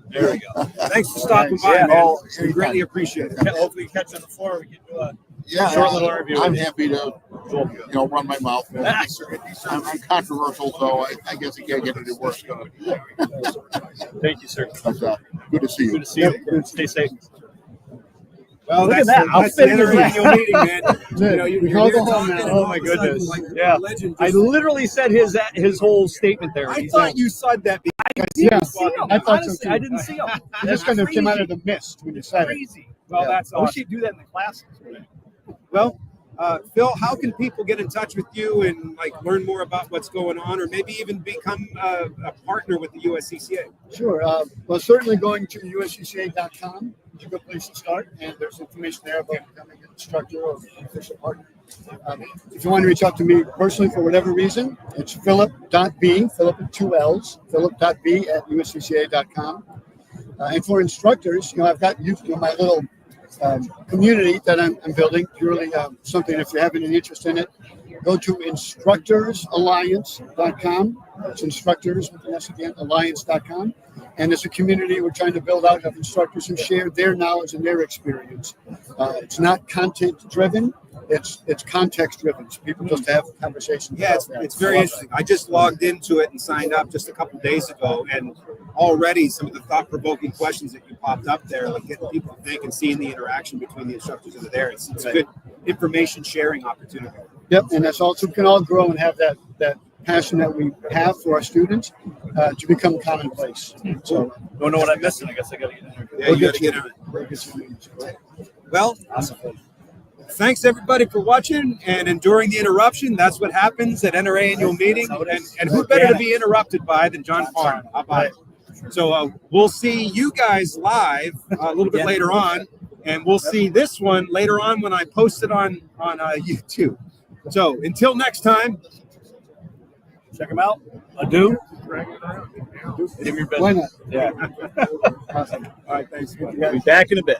Speaker 4: There we go.
Speaker 6: Thanks for stopping by,
Speaker 4: Yeah.
Speaker 6: man. We
Speaker 7: Anytime.
Speaker 6: greatly appreciate it.
Speaker 4: Hopefully, you catch you on the floor. We can do a
Speaker 7: Short
Speaker 4: little interview.
Speaker 7: I'm happy to, run my mouth. I'm controversial, so I guess it can't get any worse.
Speaker 4: Thank you, sir.
Speaker 7: But, good to see you.
Speaker 4: Good to see you. Stay safe.
Speaker 6: Well,
Speaker 4: Look at
Speaker 6: that's
Speaker 4: that. How
Speaker 6: that's the
Speaker 4: fitting is
Speaker 6: NRA
Speaker 4: that?
Speaker 6: annual meeting, man.
Speaker 5: We
Speaker 6: You're
Speaker 5: called
Speaker 6: here
Speaker 5: the home
Speaker 6: talking,
Speaker 5: now.
Speaker 6: and
Speaker 4: Oh,
Speaker 6: all
Speaker 4: my
Speaker 6: of a sudden,
Speaker 4: goodness.
Speaker 6: like,
Speaker 4: Yeah.
Speaker 6: a legend
Speaker 4: I
Speaker 6: just-
Speaker 4: literally said his whole statement there.
Speaker 6: I
Speaker 4: He
Speaker 6: thought
Speaker 4: said-
Speaker 6: you said that.
Speaker 5: Yeah,
Speaker 4: I
Speaker 5: I thought so
Speaker 4: Honestly,
Speaker 5: too.
Speaker 4: I didn't see him.
Speaker 5: It just kind of came out of the mist when you said it.
Speaker 4: Crazy.
Speaker 6: Well,
Speaker 5: Yeah.
Speaker 6: that's
Speaker 4: I wish
Speaker 6: awesome.
Speaker 4: he'd do that in the classes.
Speaker 6: Well, Phil, how can people get in touch with you and like learn more about what's going on, or maybe even become a partner with the USCCA?
Speaker 5: Sure. Well, certainly going to USCCA.com is a good place to start, and there's information there about becoming an instructor or an official partner. If you want to reach out to me personally for whatever reason, it's Phillip.B, Phillip with 2 L's, Phillip.B at USCCA.com. And for instructors, I've got my little community that I'm building, purely something, if you have any interest in it, go to instructorsalliance.com. It's instructors with an S again, alliance.com. And it's a community we're trying to build out of instructors who share their knowledge and their experience. It's not content driven, it's context driven. So people just have conversations.
Speaker 6: Yeah, it's very interesting. I just logged into it and signed up just a couple days ago, and already some of the thought-provoking questions that you popped up there, like getting people to think and seeing the interaction between the instructors that are there. It's a good information sharing opportunity.
Speaker 5: Yep, and that's also, we can all grow and have that passion that we have for our students to become commonplace. So
Speaker 4: Don't know what I'm missing. I guess I got to get in there.
Speaker 6: Yeah, you got to get on it. Well, thanks everybody for watching and enduring the interruption. That's what happens at NRA annual meeting, and who better to be interrupted by than John Farn? How about it? So we'll see you guys live a little bit later on, and we'll see this one later on when I post it on YouTube. So until next time,
Speaker 4: Check him out. Adieu. Give me your
Speaker 5: why
Speaker 4: business.
Speaker 5: not?
Speaker 4: Yeah.
Speaker 5: Awesome.
Speaker 6: all right, thanks.
Speaker 4: We'll be back in a bit.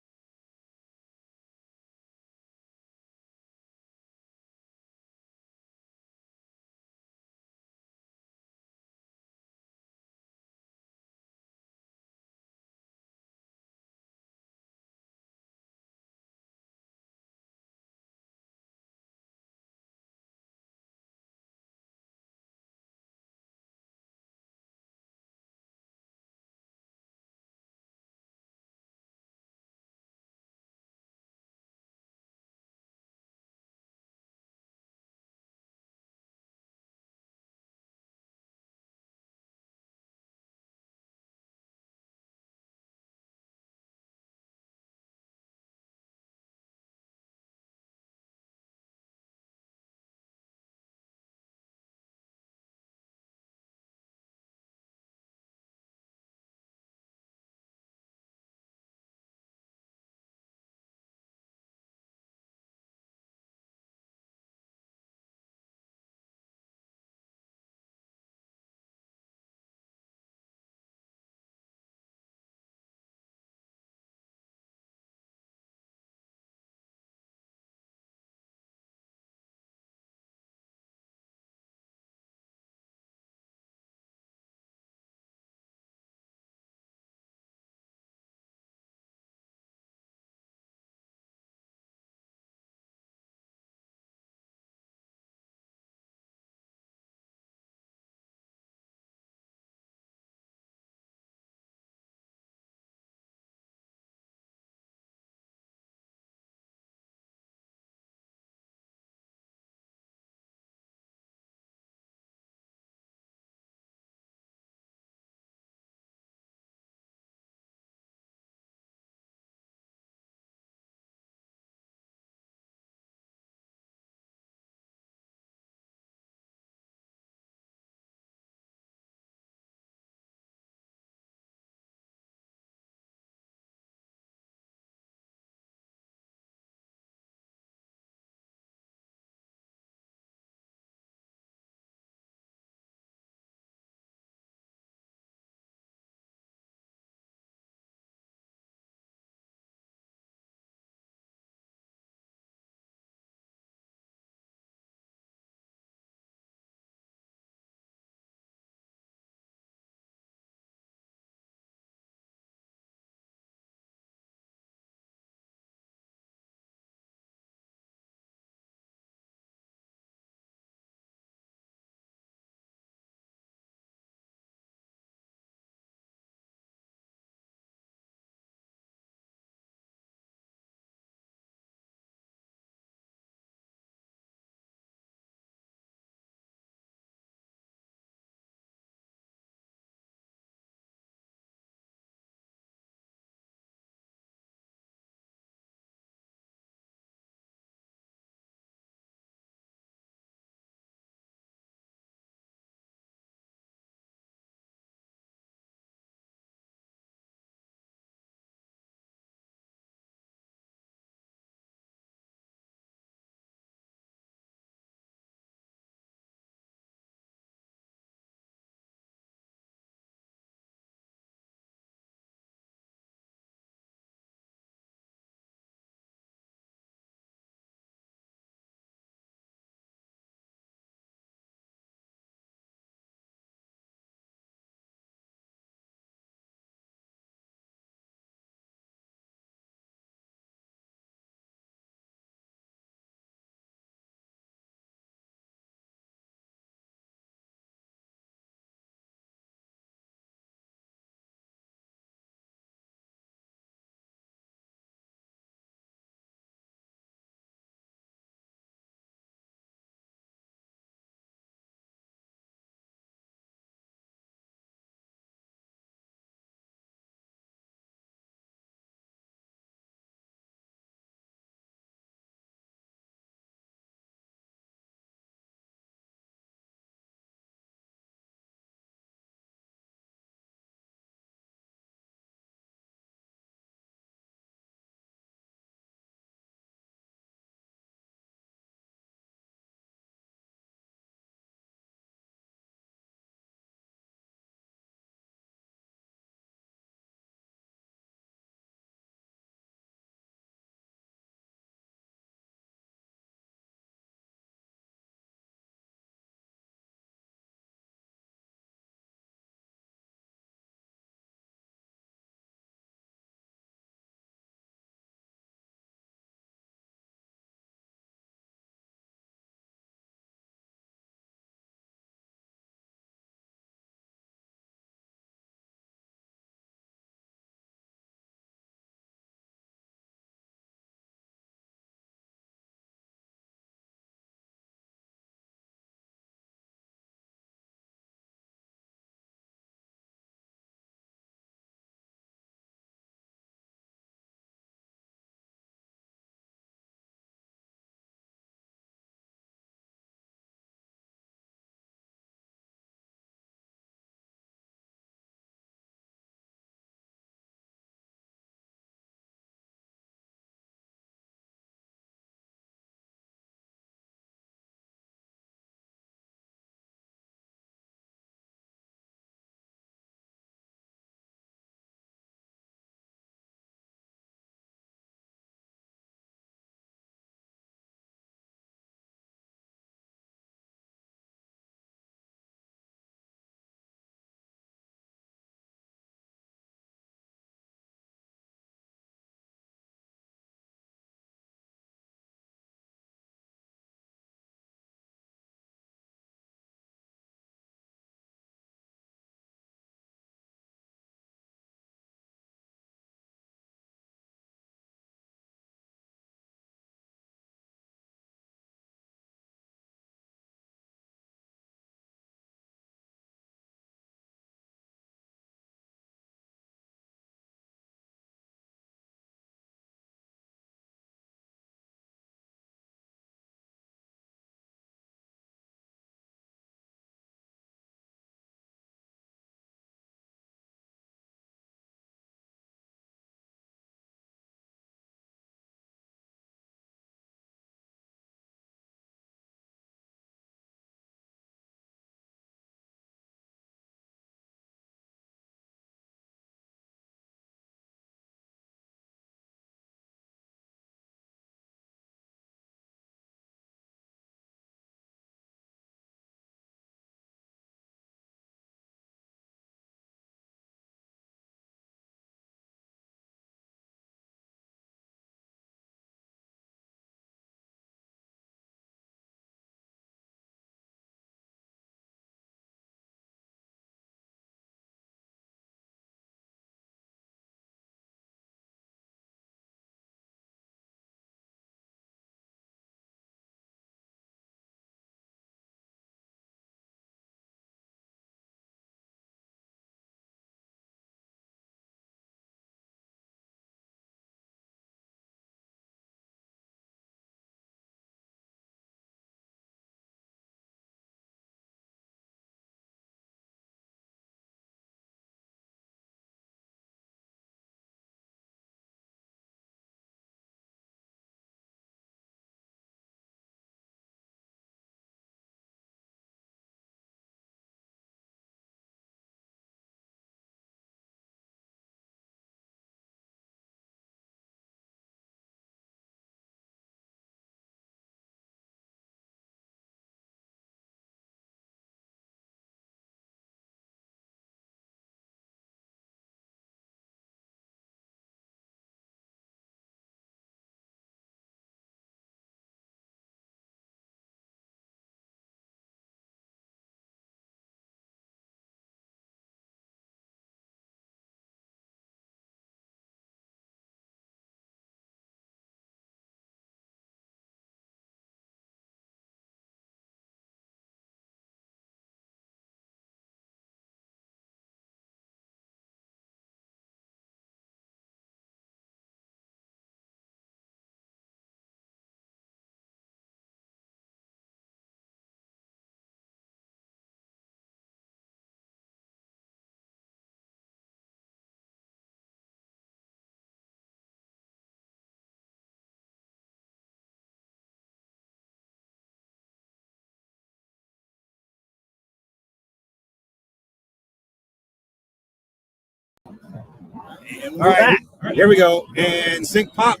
Speaker 6: All right, here we go. And sync pop.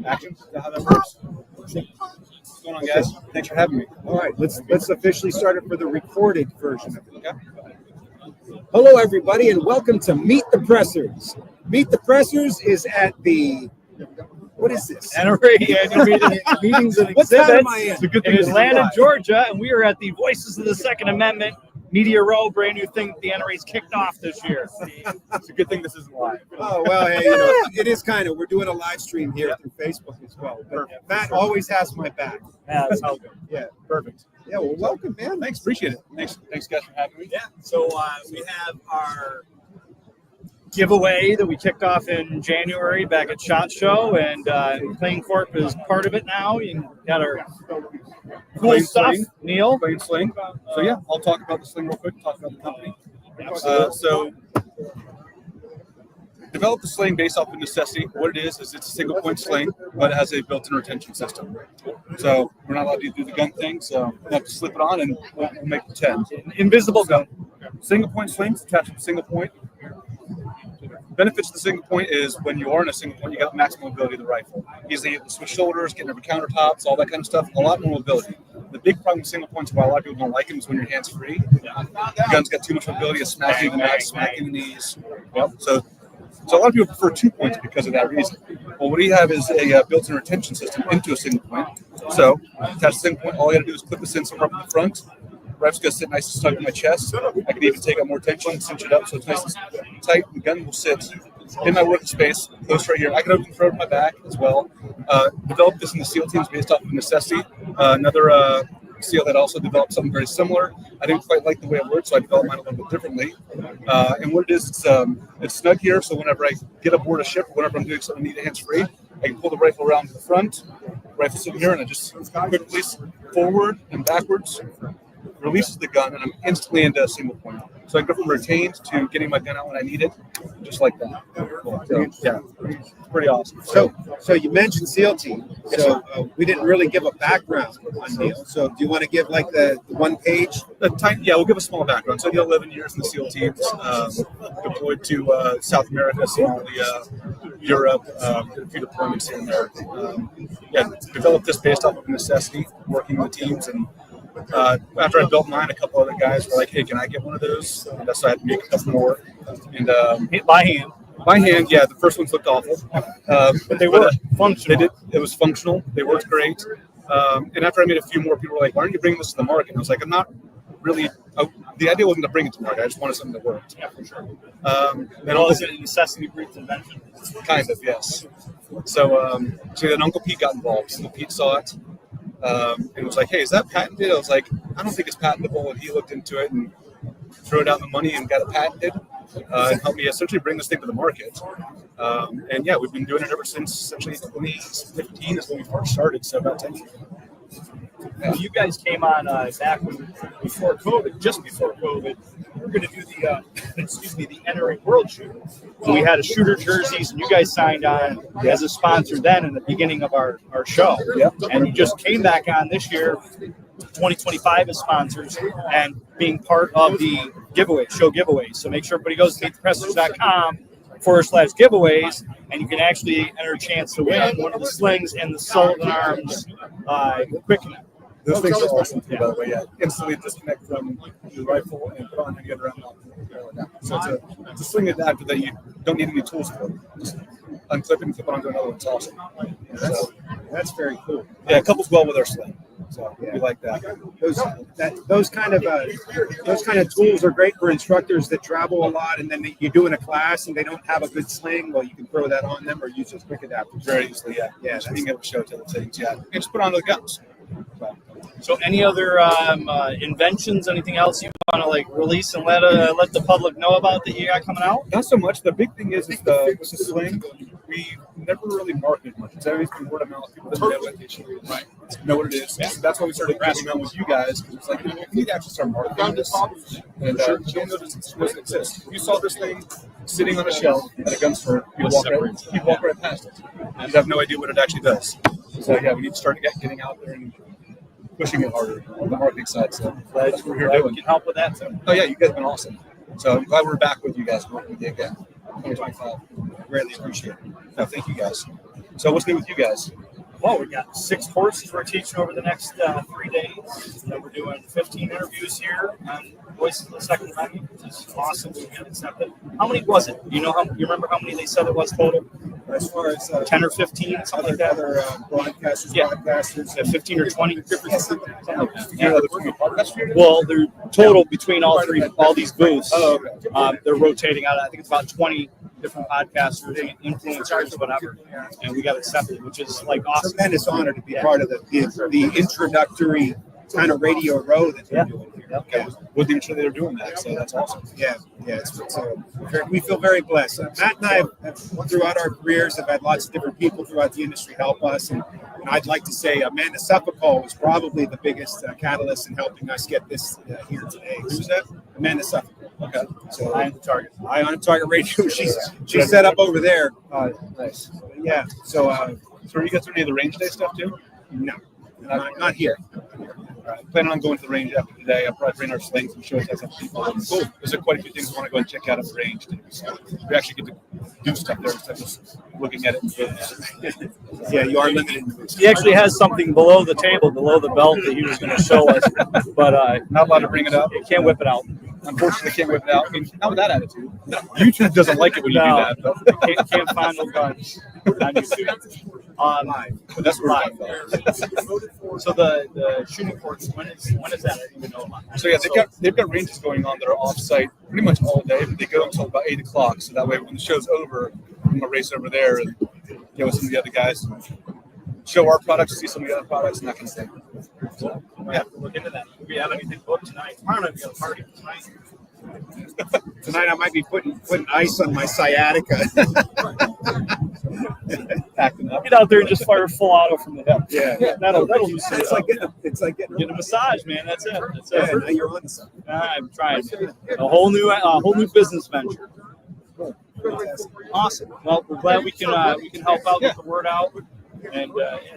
Speaker 6: Action. Is that how that works? What's going on, guys? Thanks for having me. All right, let's officially start it for the recorded version of it. Okay. Hello, everybody, and welcome to Meet the Pressers. Meet the Pressers is at the, what is this?
Speaker 4: NRA Annual Meetings and
Speaker 6: What town
Speaker 4: Exhibits
Speaker 6: am I in?
Speaker 4: in Atlanta, Georgia, and we are at the Voices of the Second Amendment Media Row, brand new thing the NRA's kicked off this year. It's a good thing this isn't live.
Speaker 6: Oh, well, hey, it is kind of. We're doing a live stream here through Facebook as well. But Matt always has my back.
Speaker 4: Yeah, that's how good.
Speaker 6: Yeah, perfect. Yeah, well, welcome, man.
Speaker 2: Thanks, appreciate it. Thanks guys for having me.
Speaker 4: Yeah, so we have our giveaway that we kicked off in January back at SHOT Show, and McLean Corp is part of it now. You got our cool
Speaker 2: McLean
Speaker 4: stuff,
Speaker 2: Sling.
Speaker 4: Neil.
Speaker 2: McLean Sling. So yeah, I'll talk about the sling real quick, talk about the company. So developed the sling based off of necessity. What it is it's a single point sling, but it has a built-in retention system. So we're not allowed to do the gun thing, so we have to slip it on and we'll make the 10.
Speaker 4: Invisible gun.
Speaker 2: Single point slings attached to a single point. Benefits of the single point is when you are in a single point, you got maximum mobility of the rifle. Easily able to switch shoulders, getting over countertops, all that kind of stuff. A lot more mobility. The big problem with single points, why a lot of people don't like them, is when your hands free. The gun's got too much mobility, it's smacking the neck, smacking the knees. Yep. So a lot of people prefer 2 points because of that reason. Well, what we have is a built-in retention system into a single point. So attach a single point, all you got to do is clip this in somewhere up in the front. Rifle's going to sit nice and snug in my chest. I can even take out more tension, cinch it up so it's nice and tight. The gun will sit in my workspace, close right here. I can open the throat in my back as well. Developed this in the SEAL teams based off of necessity. Another SEAL that also developed something very similar. I didn't quite like the way it worked, so I developed mine a little bit differently. And what it is, it's snug here, so whenever I get aboard a ship, or whenever I'm doing something I need hands-free, I can pull the rifle around to the front, rifle sitting here, and I just quickly forward and backwards, releases the gun, and I'm instantly into a single point. So I go from retained to getting my gun out when I need it, just like that. So, yeah, it's pretty awesome.
Speaker 6: So you mentioned SEAL team. So we didn't really give a background on Neil. So do you want to give like the one page?
Speaker 2: Yeah, we'll give a small background. So I did 11 years in the SEAL teams, deployed to South America, Somalia, Europe, did a few deployments here and there. Developed this based off of necessity, working with teams, and after I built mine, a couple other guys were like, "Hey, can I get one of those?" And that's why I had to make a couple more. And
Speaker 4: By hand.
Speaker 2: by hand, yeah, the first ones looked awful,
Speaker 4: But they were functional.
Speaker 2: They did. It was functional. They worked great. And after I made a few more, people were like, "Why aren't you bringing this to the market?" And I was like, "I'm not really." The idea wasn't to bring it to market. I just wanted something that worked.
Speaker 4: Yeah, for sure.
Speaker 2: Then all
Speaker 4: Was it a necessity breeds invention?
Speaker 2: kind of, yes. So then Uncle Pete got involved. So Pete saw it. And was like, "Hey, is that patented?" I was like, "I don't think it's patentable." And he looked into it and threw down the money and got it patented and helped me essentially bring this thing to the market. And yeah, we've been doing it ever since essentially 2015 is when we first started, so about 10 years.
Speaker 4: Yeah. You guys came on back before COVID, just before COVID. We were going to do the NRA World Shoot. So we had a shooter jerseys, and you guys signed on as a sponsor then in the beginning of our show.
Speaker 2: Yep.
Speaker 4: And you just came back on this year, 2025 as sponsors, and being part of the show giveaways. So make sure everybody goes to meetthepressers.com/giveaways, and you can actually enter a chance to win one of the slings and the Sullivan Arms Quick Connect.
Speaker 2: Those things are awesome too, by the way. Yeah, instantly disconnect from the rifle and put on any other ammo. So it's a sling adapter that you don't need any tools for. Just unclip it and clip it onto another one. It's awesome.
Speaker 6: That's very cool.
Speaker 2: Yeah, it couples well with our sling. So we like that.
Speaker 6: Those kind of tools are great for instructors that travel a lot, and then you're doing a class and they don't have a good sling. Well, you can throw that on them or use those quick adapters.
Speaker 2: Very easily, yeah.
Speaker 6: Yeah,
Speaker 2: just being able to show it to the things, yeah. And just put on the guns.
Speaker 4: So any other inventions, anything else you want to release and let the public know about that you got coming out?
Speaker 2: Not so much. The big thing is the sling. We never really marketed much. It's always been word of mouth. People didn't know what the issue is. Right. Know what it is. Yeah. So that's why we started grassing out with you guys, because it's like, we need to actually start marketing this. And no doesn't exist. If you saw this thing sitting on a shelf at a gun store, you'd walk right past it. You'd have no idea what it actually does. So yeah, we need to start getting out there and pushing it harder on the marketing side. So that's what we're here doing.
Speaker 4: We can help with that too.
Speaker 2: Oh yeah, you guys have been awesome.
Speaker 8: So I'm glad we're back with you guys, working with you again. 2025. Greatly appreciate it. No, thank you guys. So what's new with you guys?
Speaker 4: Well, we got 6 courses we're teaching over the next 3 days. We're doing 15 interviews here on Voices of the Second Amendment, which is awesome. We got accepted. How many was it? You remember how many they said it was total?
Speaker 6: As far as
Speaker 4: 10 or 15, something like that.
Speaker 6: other broadcasters,
Speaker 4: Yeah.
Speaker 6: broadcasters,
Speaker 4: 15 or 20.
Speaker 6: different.
Speaker 4: Well, they're total between all these booths.
Speaker 6: Oh, okay.
Speaker 4: They're rotating out. I think it's about 20 different podcasters, influencers, whatever. And we got accepted, which is like awesome.
Speaker 6: Tremendous honor to be part of the introductory kind of radio row that they're doing here.
Speaker 8: Okay. Wasn't even sure they were doing that, so that's awesome.
Speaker 6: Yeah. We feel very blessed. Matt and I have throughout our careers have had lots of different people throughout the industry help us, and I'd like to say Amanda Suffolk was probably the biggest catalyst in helping us get this here today. Who's that? Amanda Suffolk. Okay. So
Speaker 4: Eye on the Target.
Speaker 6: Eye on Target Radio. She's set up over there.
Speaker 8: Nice.
Speaker 6: Yeah. So
Speaker 8: So are you guys doing any of the range day stuff too?
Speaker 6: no, not here.
Speaker 8: All right. Planning on going to the range after today. I'll probably bring our slings and show us some people. Cool. There's quite a few things I want to go and check out at the range. So we actually get to do stuff there instead of just looking at it.
Speaker 6: Yeah, you are limited.
Speaker 4: He actually has something below the table, below the belt that he was going to show us, but
Speaker 8: Not allowed to bring it up.
Speaker 4: he can't whip it out.
Speaker 8: Unfortunately, can't whip it out. I mean, not with that attitude. YouTube doesn't like it when you do
Speaker 4: No.
Speaker 8: that.
Speaker 4: Can't find no guns on YouTube.
Speaker 8: But that's where
Speaker 4: Live. So the shooting courts, when is that? I didn't even know about that.
Speaker 8: So yeah, they've got ranges going on that are off-site pretty much all day, but they go until about 8 o'clock. So that way, when the show's over, I'm gonna race over there and get with some of the other guys, show our products, see some of the other products, and that kind of thing.
Speaker 4: So we have to look into that. Do we have anything booked tonight? Tomorrow night we got a party tonight.
Speaker 6: Tonight I might be putting ice on my sciatica.
Speaker 8: Acting up.
Speaker 4: Get out there and just fire full auto from the hip.
Speaker 6: Yeah.
Speaker 4: That'll loosen it
Speaker 6: It's
Speaker 4: up.
Speaker 6: like getting
Speaker 4: Get a massage, man. That's it. That's
Speaker 6: Yeah,
Speaker 4: it.
Speaker 6: now you're on to something.
Speaker 4: I'm trying. A whole new business venture. Awesome. Well, we're glad we can help out, get the word out, and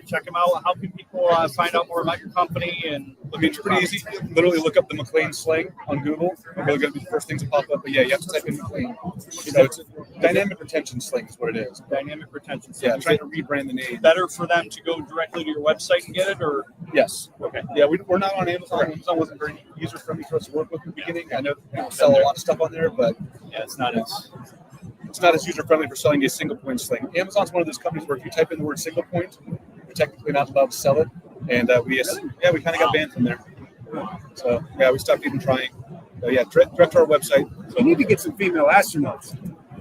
Speaker 4: check them out. How can people find out more about your company? And
Speaker 8: I mean, it's pretty easy. Literally look up the McLean sling on Google. They're going to be the first things that pop up. But yeah, you have to type in McLean. So it's a dynamic retention sling is what it is.
Speaker 4: Dynamic retention.
Speaker 8: Yeah, trying to rebrand the name.
Speaker 4: Better for them to go directly to your website and get it, or
Speaker 8: Yes.
Speaker 4: okay.
Speaker 8: Yeah, we're not on Amazon. Amazon wasn't very user friendly for us to work with in the beginning. I know people sell a lot of stuff on there, but
Speaker 4: Yeah, it's not as
Speaker 8: it's not as user friendly for selling a single point sling. Amazon's one of those companies where if you type in the word single point, you're technically not allowed to sell it. And we kind of got banned from there. So yeah, we stopped even trying. So yeah, direct to our website.
Speaker 6: You need to get some female astronauts.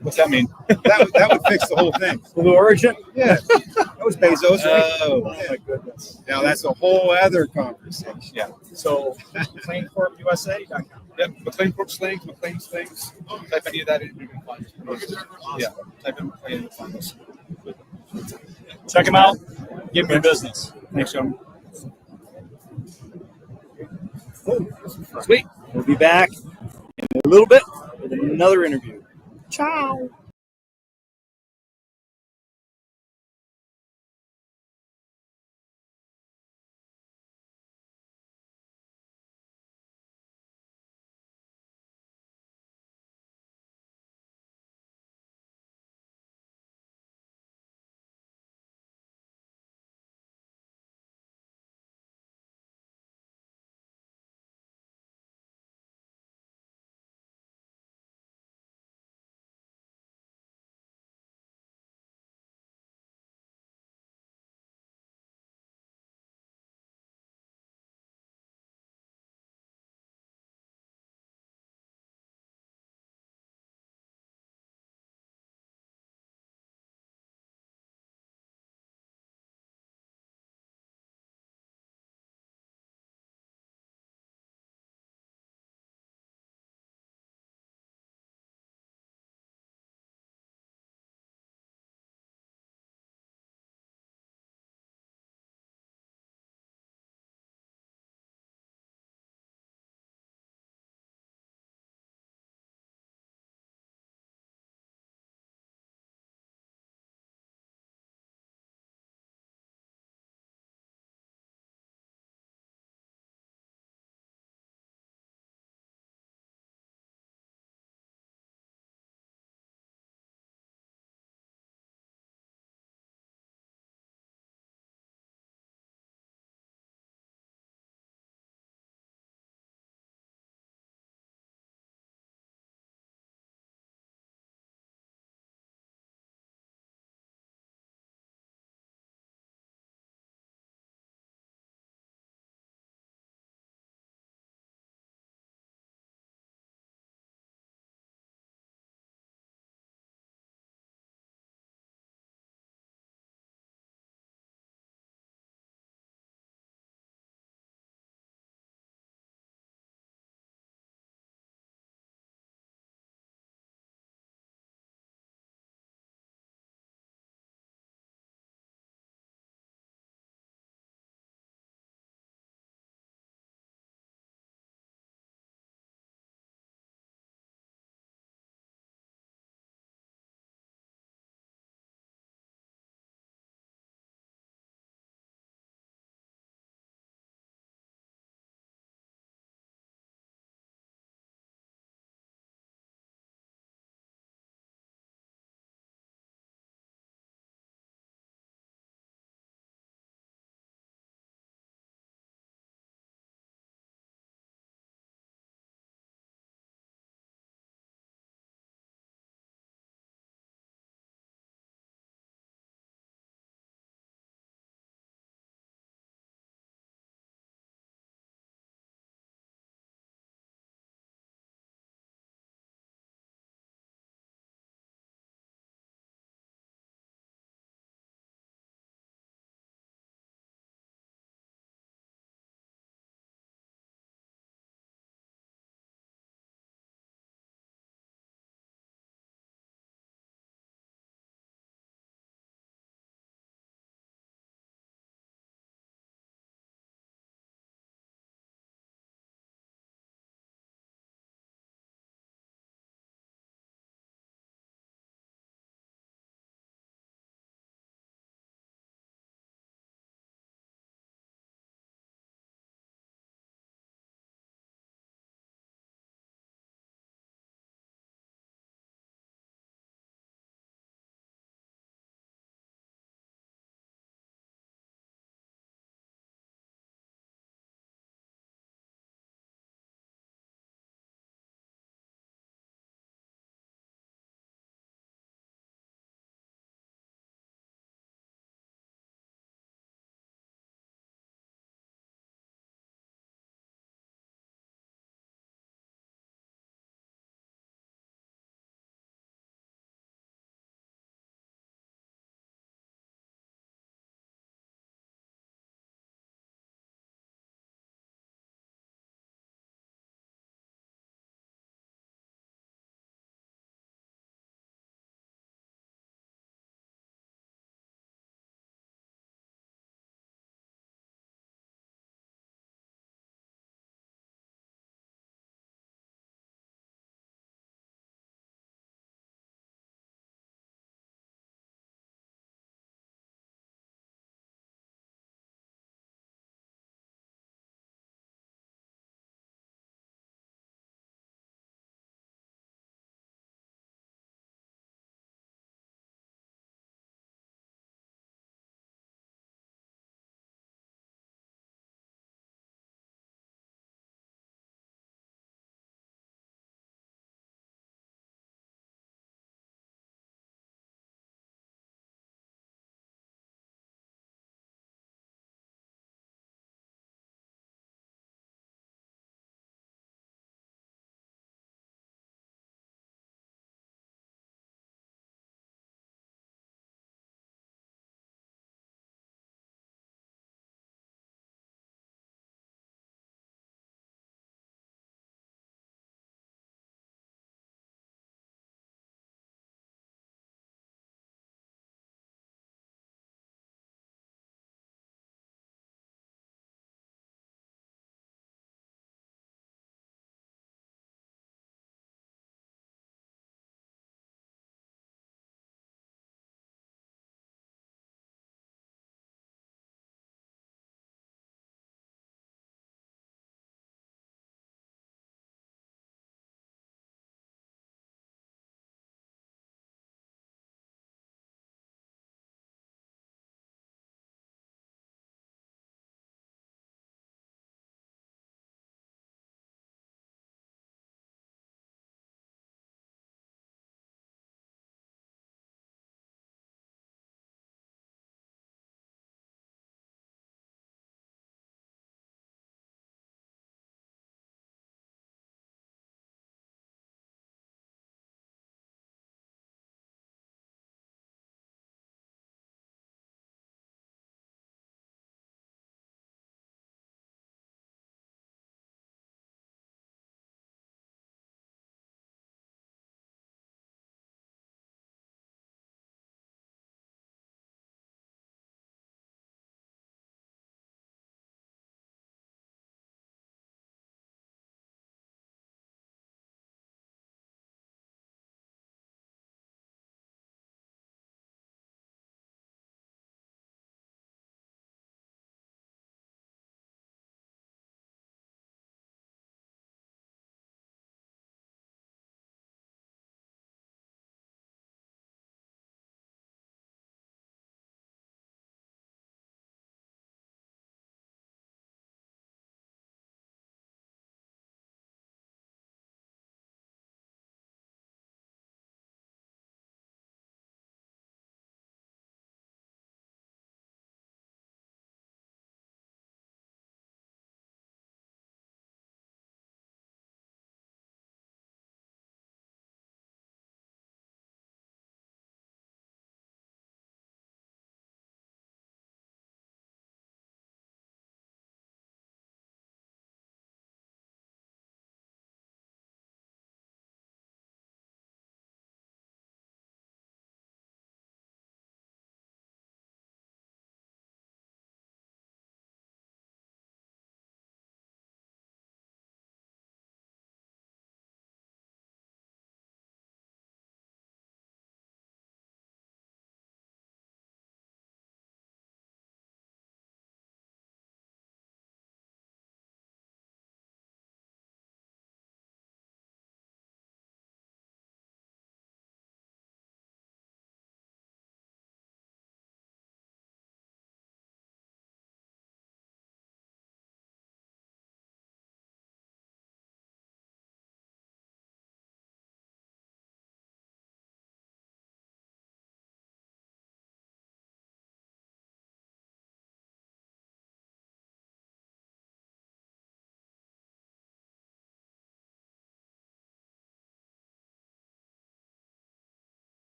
Speaker 8: What's that mean?
Speaker 6: That would fix the whole thing.
Speaker 4: Blue Origin.
Speaker 6: Yeah, that was Bezos. Right?
Speaker 8: Oh my goodness.
Speaker 6: Now that's a whole other conversation.
Speaker 8: Yeah.
Speaker 4: So McLeanCorpUSA.com.
Speaker 8: Yep. McLean Corp slings, McLean slings. Type any of that in, you can find it. Yeah. Type in McLean and find us.
Speaker 4: Check them out. Give me your business.
Speaker 8: Thanks, gentlemen.
Speaker 4: Sweet. We'll be back in a little bit with another interview. Ciao.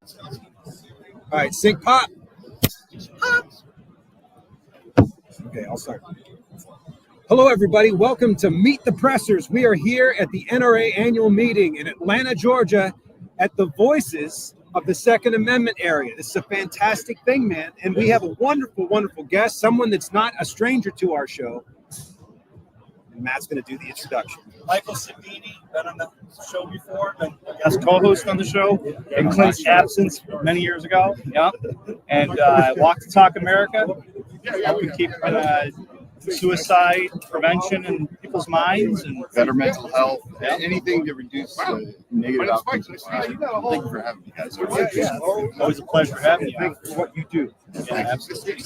Speaker 6: All right, sync pop. Okay, I'll start. Hello, everybody. Welcome to Meet the Pressers. We are here at the NRA Annual Meeting in Atlanta, Georgia, at the Voices of the Second Amendment area. This is a fantastic thing, man. And we have a wonderful, wonderful guest, someone that's not a stranger to our show. And Matt's going to do the introduction.
Speaker 4: Michael Sodini, been on the show before, been guest co-host on the show in Klint's absence many years ago. Yeah, and Walk to Talk America, helping keep suicide prevention in people's minds and
Speaker 9: better mental health, anything to reduce the negative outcomes. Thank you for having me, guys.
Speaker 4: Always a pleasure having you.
Speaker 6: Thank you for what you do.
Speaker 4: Yeah, absolutely.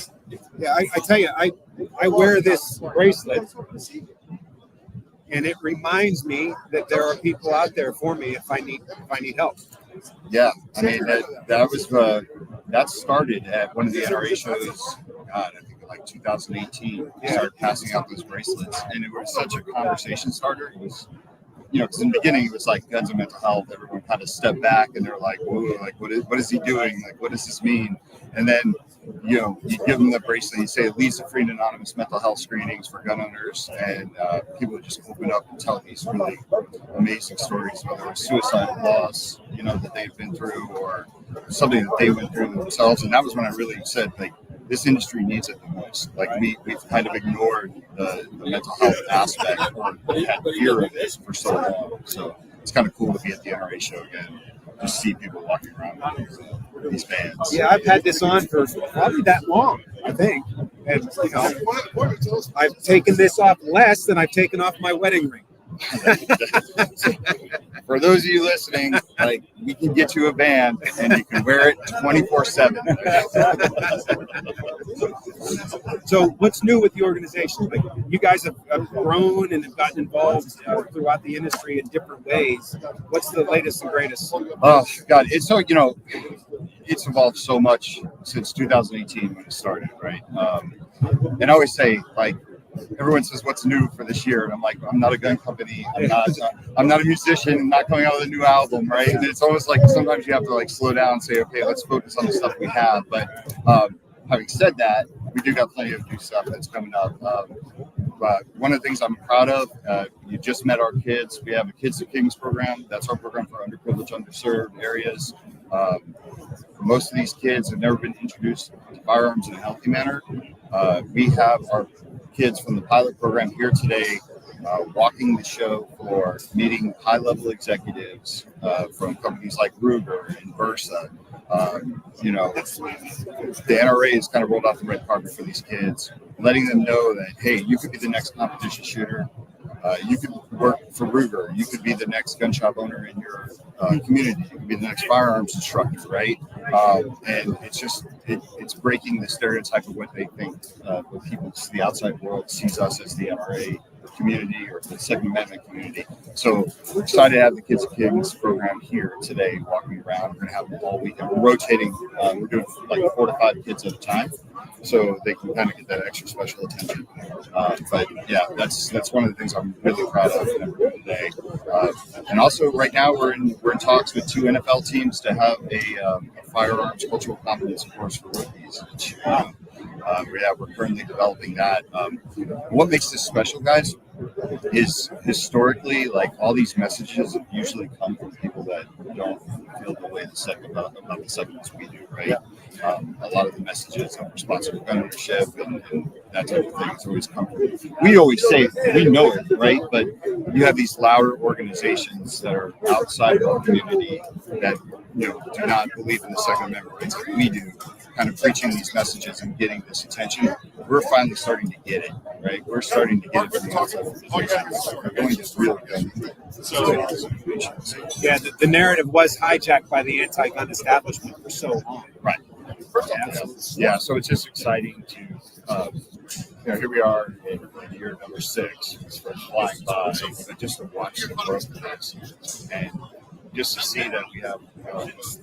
Speaker 6: Yeah, I tell you, I wear this bracelet, and it reminds me that there are people out there for me if I need help.
Speaker 9: Yeah, I mean that started at one of the NRA shows. God, I think like 2018. We started passing out those bracelets, and it was such a conversation starter. It was, because in the beginning it was like guns and mental health. Everyone kind of stepped back, and they're like, "Whoa, like what is he doing? Like what does this mean?" And then you give them the bracelet, you say it leads to free and anonymous mental health screenings for gun owners, and people just open up and tell these really amazing stories, whether it's suicidal loss, that they've been through, or something that they went through themselves. And that was when I really said, like, this industry needs it the most. Like we've kind of ignored the mental health aspect, or had fear of it for so long. So it's kind of cool to be at the NRA show again. Just see people walking around with these bands.
Speaker 6: Yeah, I've had this on for probably that long, I think. And I've taken this off less than I've taken off my wedding ring.
Speaker 9: For those of you listening, like, we can get you a band and you can wear it 24/7.
Speaker 6: So what's new with the organization? Like, you guys have grown and have gotten involved throughout the industry in different ways. What's the latest and greatest?
Speaker 9: Oh God, it's so it's evolved so much since 2018 when it started, right? And I always say, like, everyone says, "What's new for this year?" And I'm like, "I'm not a gun company. I'm not a musician. I'm not coming out with a new album, right?" And it's almost like sometimes you have to like slow down and say, "Okay, let's focus on the stuff we have." But having said that, we do got plenty of new stuff that's coming up. But one of the things I'm proud of, you just met our kids. We have a Kids to Kings program. That's our program for underprivileged, underserved areas. For most of these kids have never been introduced to firearms in a healthy manner. We have our kids from the pilot program here today, walking the show for meeting high-level executives from companies like Ruger and Versa. The NRA has kind of rolled out the red carpet for these kids, letting them know that, hey, you could be the next competition shooter. You could work for Ruger. You could be the next gun shop owner in your community. You could be the next firearms instructor, right? And it's breaking the stereotype of what they think when people, the outside world, sees us as the NRA community or the Second Amendment community. So we're excited to have the Kids to Kings program here today, walking around. We're going to have them all weekend. We're rotating. We're doing like 4 to 5 kids at a time, so they can kind of get that extra special attention. But yeah, that's one of the things I'm really proud of today. And also, right now we're in talks with 2 NFL teams to have a firearms cultural competence course for rookies. We're currently developing that. What makes this special, guys, is historically, like, all these messages usually come from people that don't feel the way about the Second as we do, right? A lot of the messages of responsible gun ownership and that type of thing has always come from. We always say we know it, right? But you have these louder organizations that are outside of our community that do not believe in the Second Amendment rights like we do, kind of preaching these messages and getting this attention. We're finally starting to get it, right? We're starting to get it from the outside organizations. We're going to really good.
Speaker 6: Yeah, the narrative was hijacked by the anti-gun establishment for so long.
Speaker 9: Right. Yeah, so it's just exciting to, here we are in year number 6. It's flying by, but just to watch the growth of this. And just to see that we have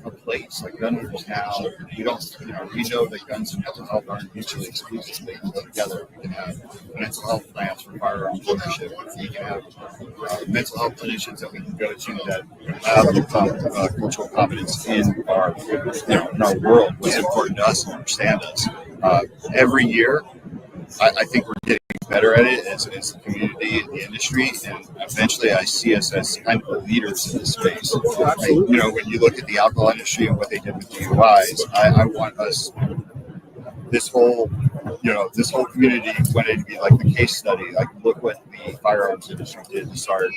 Speaker 9: a place like gun owners now. We don't, we know that guns and mental health aren't mutually exclusive. They can go together. We can have mental health plans for firearms ownership. We can have mental health clinicians that we can go to that have cultural competence in our, in our world. What's important to us and understand us. Every year, I think we're getting better at it as the community and the industry, and eventually I see us as kind of the leaders in this space. When you look at the alcohol industry and what they did with DUIs, I want us, this whole community wanted to be like the case study. Like, look what the firearms industry did to start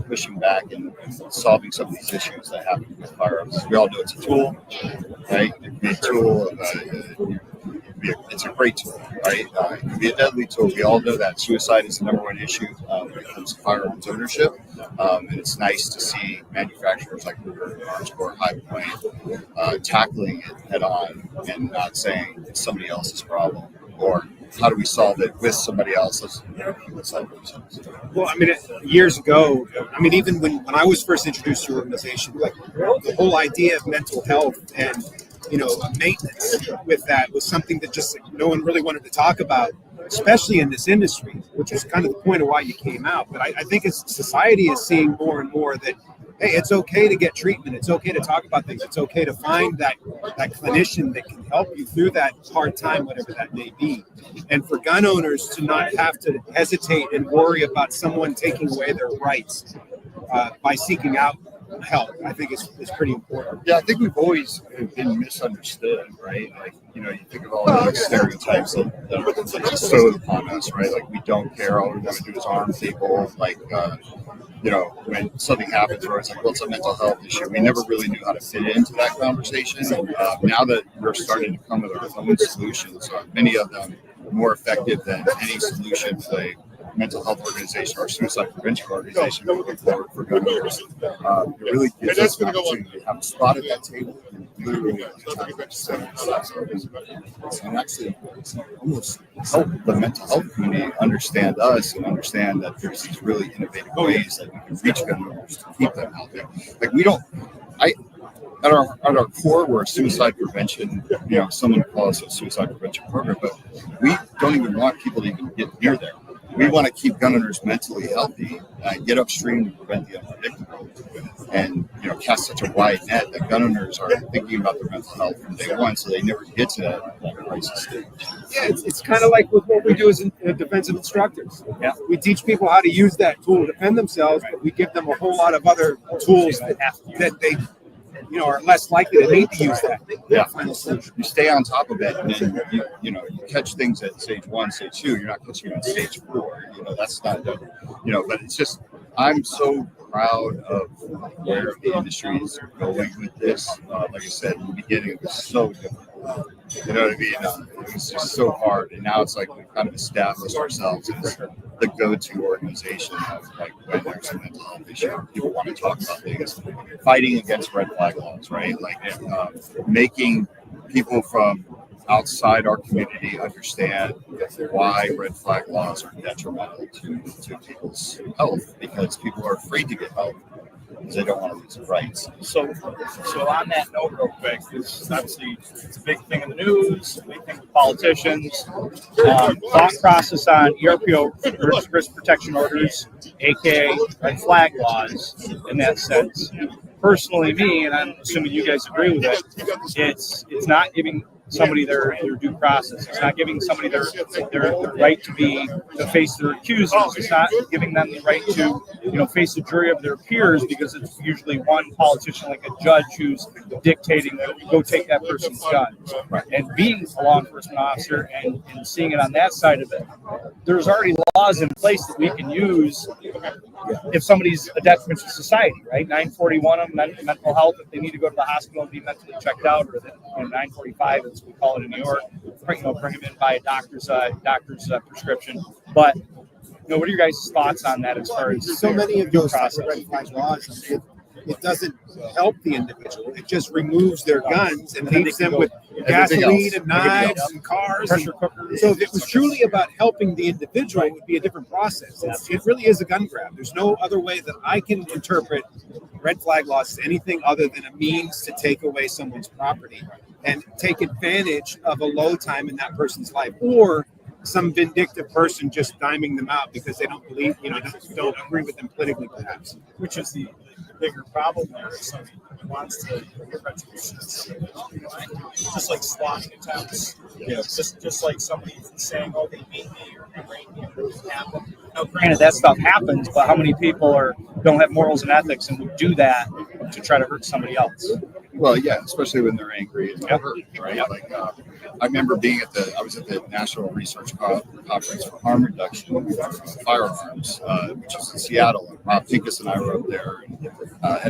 Speaker 9: pushing back and solving some of these issues that happen with firearms. We all know it's a tool, right? It can be a tool. It's a great tool, right? It can be a deadly tool. We all know that suicide is the #1 issue when it comes to firearms ownership, and it's nice to see manufacturers like Ruger, Arms Corp, High Point tackling it head on and not saying it's somebody else's problem, or how do we solve it with somebody else's.
Speaker 6: Well, years ago, even when I was first introduced to your organization, like the whole idea of mental health and maintenance with that was something that just no one really wanted to talk about, especially in this industry, which was kind of the point of why you came out. But I think as society is seeing more and more that, hey, it's okay to get treatment. It's okay to talk about things. It's okay to find that clinician that can help you through that hard time, whatever that may be. And for gun owners to not have to hesitate and worry about someone taking away their rights by seeking out help, I think is pretty important.
Speaker 9: Yeah, I think we've always been misunderstood, right? Like, you think of all the stereotypes that are bestowed upon us, right? Like, we don't care, all we want to do is harm people. Like, when something happens where it's like, well, it's a mental health issue, we never really knew how to fit into that conversation. Now that we're starting to come with our own solutions, many of them more effective than any solution to a mental health organization or suicide prevention organization moving forward for gun owners. It really gives us an opportunity to have a spot at that table and literally and actually almost help the mental health community understand us and understand that there's these really innovative ways that we can reach gun owners to keep them healthy. Like, we don't, at our core, we're a suicide prevention, someone calls it a suicide prevention program, but we don't even want people to even get near there. We want to keep gun owners mentally healthy, get upstream to prevent the unpredictable, and cast such a wide net that gun owners are thinking about their mental health from day one, so they never get to that crisis stage.
Speaker 6: Yeah, it's kind of like with what we do as defensive instructors. Yeah, we teach people how to use that tool to defend themselves, but we give them a whole lot of other tools that they are less likely to need to use that.
Speaker 9: Yeah, you stay on top of it, and then you catch things at stage 1, stage 2. You're not catching them at stage 4. That's not done. But it's just, I'm so proud of where the industry is going with this. Like I said, in the beginning, it was so difficult. You know what I mean? It was just so hard, and now it's like we've kind of established ourselves as the go-to organization of, like, when there's a mental health issue, people want to talk about things, fighting against red flag laws, right? Like, making people from outside our community understand why red flag laws are detrimental to people's health, because people are afraid to get help because they don't want to lose their rights.
Speaker 4: So on that note, real quick, this obviously it's a big thing in the news, a big thing with politicians. Thought process on ERPO, risk protection orders, aka red flag laws, in that sense. Personally, me, and I'm assuming you guys agree with it, it's not giving somebody their due process. It's not giving somebody their right to face their accusers. It's not giving them the right to face a jury of their peers, because it's usually one politician, like a judge, who's dictating that go take that person's gun. And being a law enforcement officer and seeing it on that side of it, there's already laws in place that we can use if somebody's a detriment to society, right? 941 of them, mental health, if they need to go to the hospital and be mentally checked out, or 945, as we call it in New York, bring them in by a doctor's prescription. But what are your guys' thoughts on that as far as
Speaker 5: so many of those red flag laws
Speaker 6: it doesn't help the individual. It just removes their guns and leaves them with
Speaker 7: Everything
Speaker 6: gasoline
Speaker 7: else.
Speaker 6: and knives and cars.
Speaker 4: Pressure cookers.
Speaker 6: So if it was truly about helping the individual, it would be a different process. It really is a gun grab. There's no other way that I can interpret red flag laws as anything other than a means to take away someone's property and take advantage of a low time in that person's life, or some vindictive person just diming them out because they don't believe, don't agree with them politically, perhaps.
Speaker 2: Which is the bigger problem there. If somebody wants to get retribution, just like swatting attempts, just like somebody saying, "Oh, they beat me," or "They raped me," or "It doesn't happen." No,
Speaker 4: Granted, that stuff happens, but how many people don't have morals and ethics and would do that to try to hurt somebody else?
Speaker 9: Well, yeah, especially when they're angry and they're hurt, right? Like, I remember I was at the National Research Conference for Harm Reduction of Firearms, which was in Seattle. Rob Pincus and I were up there, and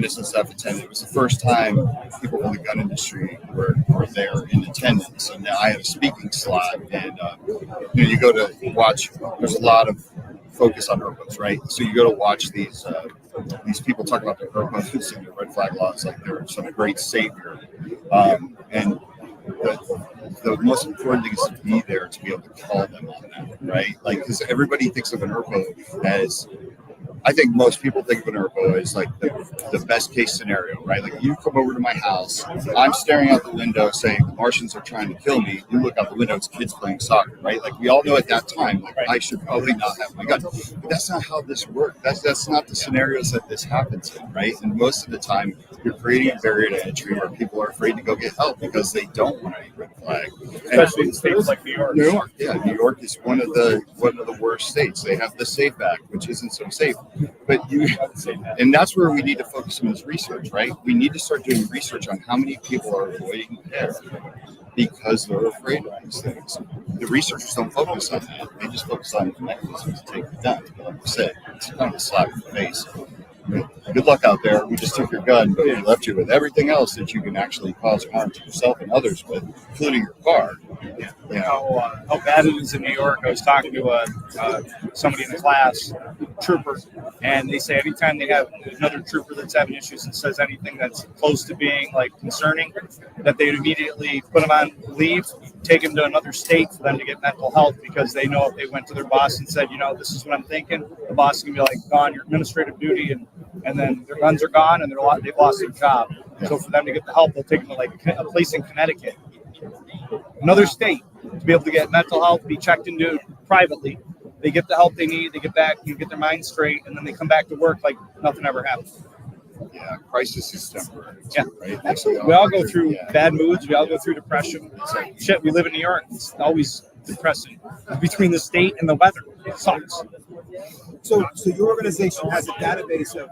Speaker 9: NSSF attended. It was the first time people from the gun industry were there in attendance, and I had a speaking slot. And you go to watch. There's a lot of focus on ERPOs, right? So you go to watch these people talk about their ERPOs and their red flag laws like they're some great savior. And the most important thing is to be there to be able to call them on that, right? Like, because everybody thinks of an ERPO as, I think most people think of an ERPO as like the best case scenario, right? Like, you come over to my house, I'm staring out the window saying the Martians are trying to kill me. You look out the window, it's kids playing soccer, right? Like, we all know at that time, like, I should probably not have my gun. But that's not how this works. That's not the scenarios that this happens in, right? And most of the time, you're creating a barrier to entry where people are afraid to go get help because they don't want any red flag.
Speaker 2: especially in states like New York.
Speaker 9: New York, yeah, New York is one of the worst states. They have the SAFE Act, which isn't so safe. But and that's where we need to focus on this research, right? We need to start doing research on how many people are avoiding care because they're afraid of these things. The researchers don't focus on that. They just focus on the mechanisms to take it down. But like I said, it's kind of a slap in the face. Good luck out there. We just took your gun, but we left you with everything else that you can actually cause harm to yourself and others with, including your car.
Speaker 4: How bad it is in New York. I was talking to somebody in the class, trooper, and they say anytime they have another trooper that's having issues and says anything that's close to being like concerning, that they would immediately put them on leave, take them to another state for them to get mental health, because they know if they went to their boss and said, this is what I'm thinking, the boss is gonna be like, gone your administrative duty, and then their guns are gone and they've lost their job. So for them to get the help, they'll take them to like a place in Connecticut, another state, to be able to get mental health, be checked into privately. They get the help they need, they get back, get their mind straight, and then they come back to work like nothing ever happened.
Speaker 9: Yeah, crisis is temporary.
Speaker 4: Yeah,
Speaker 9: right?
Speaker 4: absolutely. We all go through bad moods. We all go through depression. It's like, shit, we live in New York. It's always depressing. Between the state and the weather, it sucks.
Speaker 6: So your organization has a database of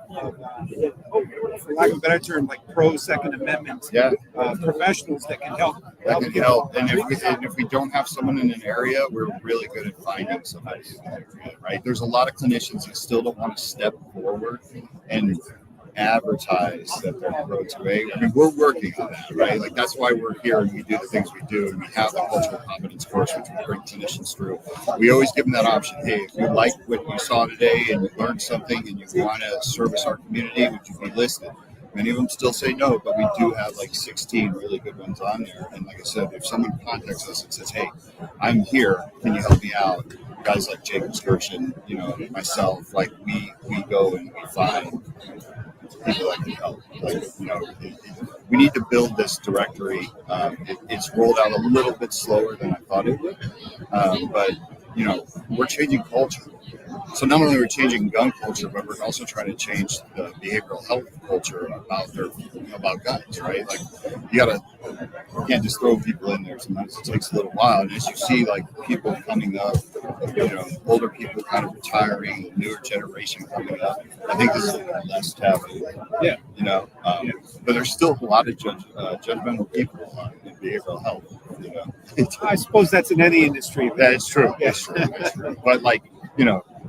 Speaker 6: for lack of a better term, like pro Second Amendment professionals that can help.
Speaker 9: That can help. And if we don't have someone in an area, we're really good at finding somebody in that area, right? There's a lot of clinicians that still don't want to step forward and advertise that they're pro 2A. I mean, we're working on that, right? Like, that's why we're here and we do the things we do, and we have the cultural competence course, which we bring clinicians through. We always give them that option. Hey, if you like what you saw today and you learned something and you want to service our community, would you be listed? Many of them still say no, but we do have like 16 really good ones on there. And like I said, if someone contacts us and says, hey, I'm here, can you help me out? Guys like Jake Excursion, myself, like we go and we find people that can help. Like, we need to build this directory. It's rolled out a little bit slower than I thought it would, but we're changing culture. So not only are we changing gun culture, but we're also trying to change the behavioral health culture about guns, right? Like, you can't just throw people in there. Sometimes it takes a little while. And as you see, like, people coming up, older people kind of retiring, newer generation coming up, I think this is less taboo.
Speaker 6: Yeah.
Speaker 9: But there's still a lot of judgmental people in behavioral health.
Speaker 6: I suppose that's in any industry.
Speaker 9: That's true. That's true. But like,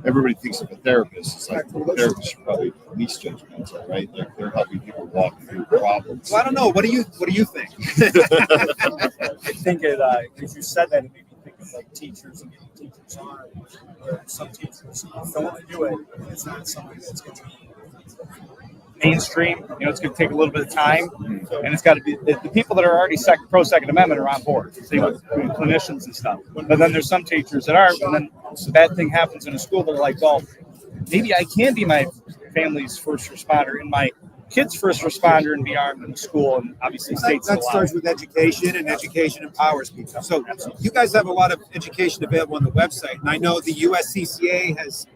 Speaker 9: everybody thinks of a therapist. It's like, the therapist should probably be least judgmental, right? They're helping people walk through problems.
Speaker 6: Well, I don't know. What do you think?
Speaker 4: I think if you said that, it made me think of like teachers and getting teachers on, where some teachers don't want to do it. It's not something that's going to be mainstream. It's going to take a little bit of time, and it's got to be the people that are already pro Second Amendment are on board. Same with clinicians and stuff. But then there's some teachers that aren't, and then the bad thing happens in a school. They're like, well, maybe I can be my family's first responder and my kid's first responder and be armed in the school, and obviously states
Speaker 6: that starts with education, and education empowers people. So you guys have a lot of education available on the website, and I know the USCCA has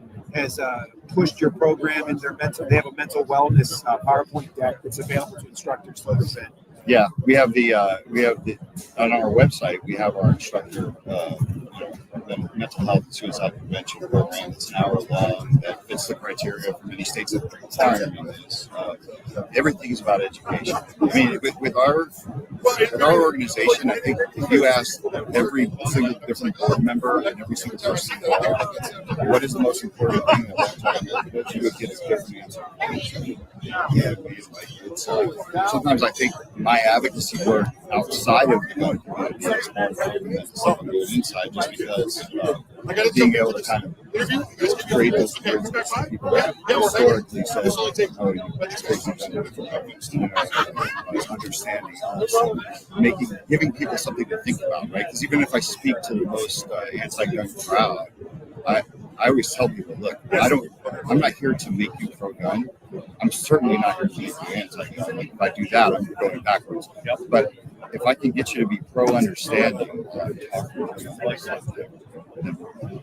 Speaker 6: pushed your program in their they have a mental wellness PowerPoint deck that's available to instructors for the event.
Speaker 9: Yeah, we have the on our website. We have our instructor the mental health and suicide prevention program. It's an hour long that fits the criteria for many states that are requiring this. Everything is about education. I mean, with our organization, I think if you ask every single different board member and every single person involved, what is the most important thing that you would get a different answer. Yeah, it's, sometimes I think my advocacy work outside of the gun community is more important than something I'm doing inside, just because being able to kind of create those words that people have historically said, oh, it's crazy, understanding, giving people something to think about, right? Because even if I speak to the most anti-gun crowd, I always tell people, look, I'm not here to make you pro-gun. I'm certainly not here to make you anti-gun. Like, if I do that, I'm going backwards. But if I can get you to be pro-understanding, then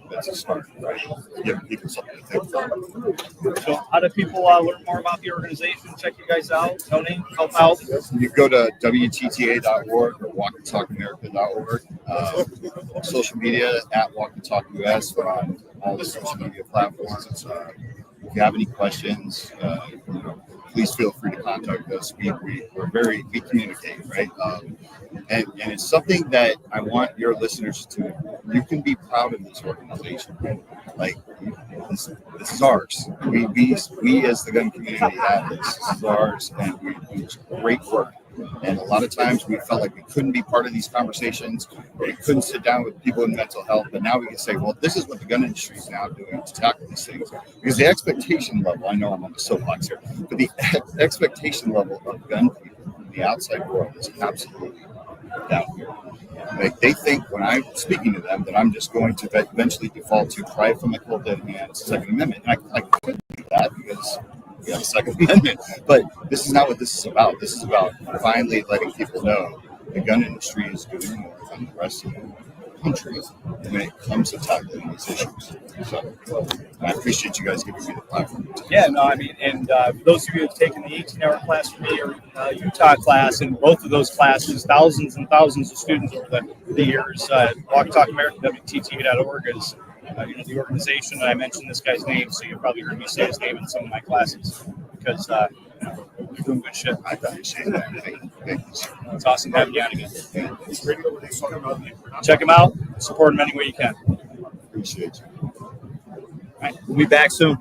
Speaker 9: that's a start, right? Giving people something to think about.
Speaker 4: So how do people learn more about the organization, check you guys out, donate, help out?
Speaker 9: You go to WTTA.org or walkandtalkamerica.org. Social media at Walk and Talk US. We're on all the social media platforms. If you have any questions, please feel free to contact us. We communicate, right? And it's something that I want your listeners to. You can be proud of this organization, right? Like this is ours. We as the gun community have this. This is ours, and we do great work. And a lot of times we felt like we couldn't be part of these conversations, or we couldn't sit down with people in mental health. But now we can say, well, this is what the gun industry is now doing to tackle these things. Because the expectation level, I know I'm on the soapbox here, but the expectation level of gun people in the outside world is absolutely down here. Like, they think when I'm speaking to them that I'm just going to eventually default to private from the cold dead hands, Second Amendment. And I could do that because we have a Second Amendment, but this is not what this is about. This is about finally letting people know the gun industry is doing more than the rest of the country when it comes to tackling these issues. So I appreciate you guys giving me the platform.
Speaker 4: Yeah, no, I mean, and those of you who have taken the 18-hour class from me or Utah class, and both of those classes, thousands and thousands of students over the years, Walk and Talk America, WTTA.org is the organization. I mentioned this guy's name, so you've probably heard me say his name in some of my classes because they're doing good shit.
Speaker 9: I appreciate that. Thank you.
Speaker 4: It's awesome having you on again. Check him out. Support him any way you can.
Speaker 9: Appreciate you.
Speaker 4: All right, we'll be back soon.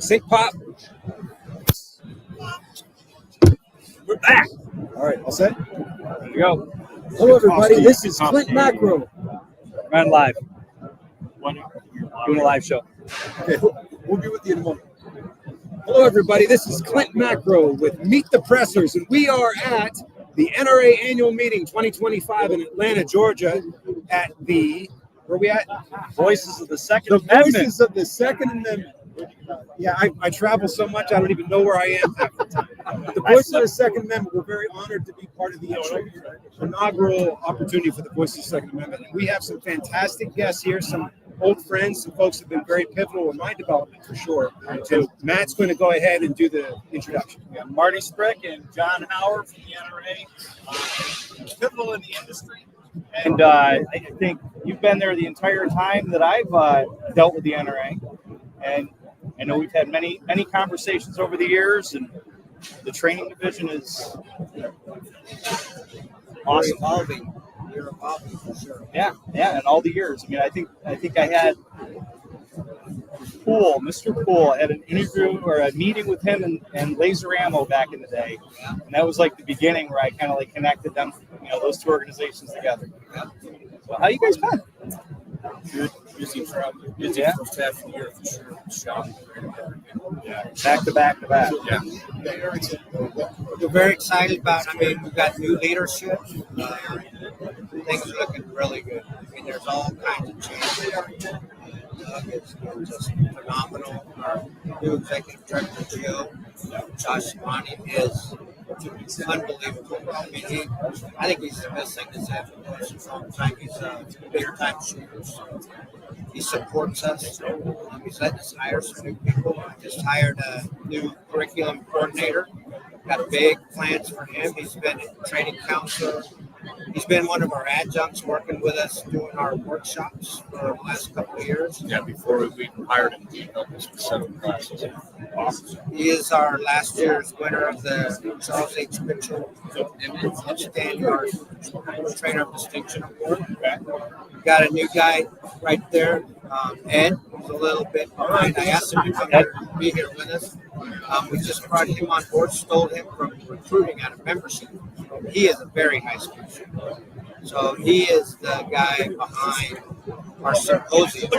Speaker 6: Sync pop. We're back. All right, all set?
Speaker 4: There you go.
Speaker 6: Hello, everybody. This is Klint Macro.
Speaker 4: Run live. Doing a live show.
Speaker 6: Okay, we'll be with you in a moment. Hello, everybody. This is Klint Macro with Meet the Pressers, and we are at the NRA Annual Meeting 2025 in Atlanta, Georgia, at the, where are we at?
Speaker 4: Voices of the Second
Speaker 6: The
Speaker 4: Amendment.
Speaker 6: Voices of the Second Amendment. Yeah, I travel so much, I don't even know where I am half the time. The Voices of the Second Amendment, we're very honored to be part of the inaugural opportunity for the Voices of the Second Amendment. And we have some fantastic guests here, some old friends, some folks that have been very pivotal in my development for sure. So Matt's going to go ahead and do the introduction.
Speaker 2: We got Marty Sprick and John Howard from the NRA, pivotal in the industry.
Speaker 4: And I think you've been there the entire time that I've dealt with the NRA. And I know we've had many conversations over the years, and the training division is awesome.
Speaker 10: You're evolving for sure.
Speaker 4: Yeah, in all the years. I mean, I think I had Mr. Poole. I had an interview or a meeting with him and Laser Ammo back in the day, and that was like the beginning where I kind of like connected them, those two organizations together. So how you guys been?
Speaker 2: Good, busy traveling, busy
Speaker 4: Yeah.
Speaker 2: first half of the year for sure. Shop.
Speaker 4: Yeah, back to back to back.
Speaker 2: Yeah.
Speaker 10: We're very excited about. We've got new leadership. Things are looking really good. There's all kinds of changes. It's just phenomenal. Our new executive director, Josh Sodini, is unbelievable. I think he's the best thing that's happened to us in a long time. He's a big-time shooter. So he supports us. He's letting us hire some new people. I just hired a new curriculum coordinator. Got big plans for him. He's been a training counselor. He's been one of our adjuncts working with us doing our workshops for the last couple of years.
Speaker 2: Yeah, before we hired him, he helped us with 7 classes. Awesome.
Speaker 10: He is our last year's winner of the Charles H. Mitchell Outstanding Art Trainer of Distinction Award. We got a new guy right there, Ed. He's a little bit behind. I asked him to come here and be here with us. We just brought him on board, stole him from recruiting out of membership. He is a very high school shooter. So he is the guy behind our symposium.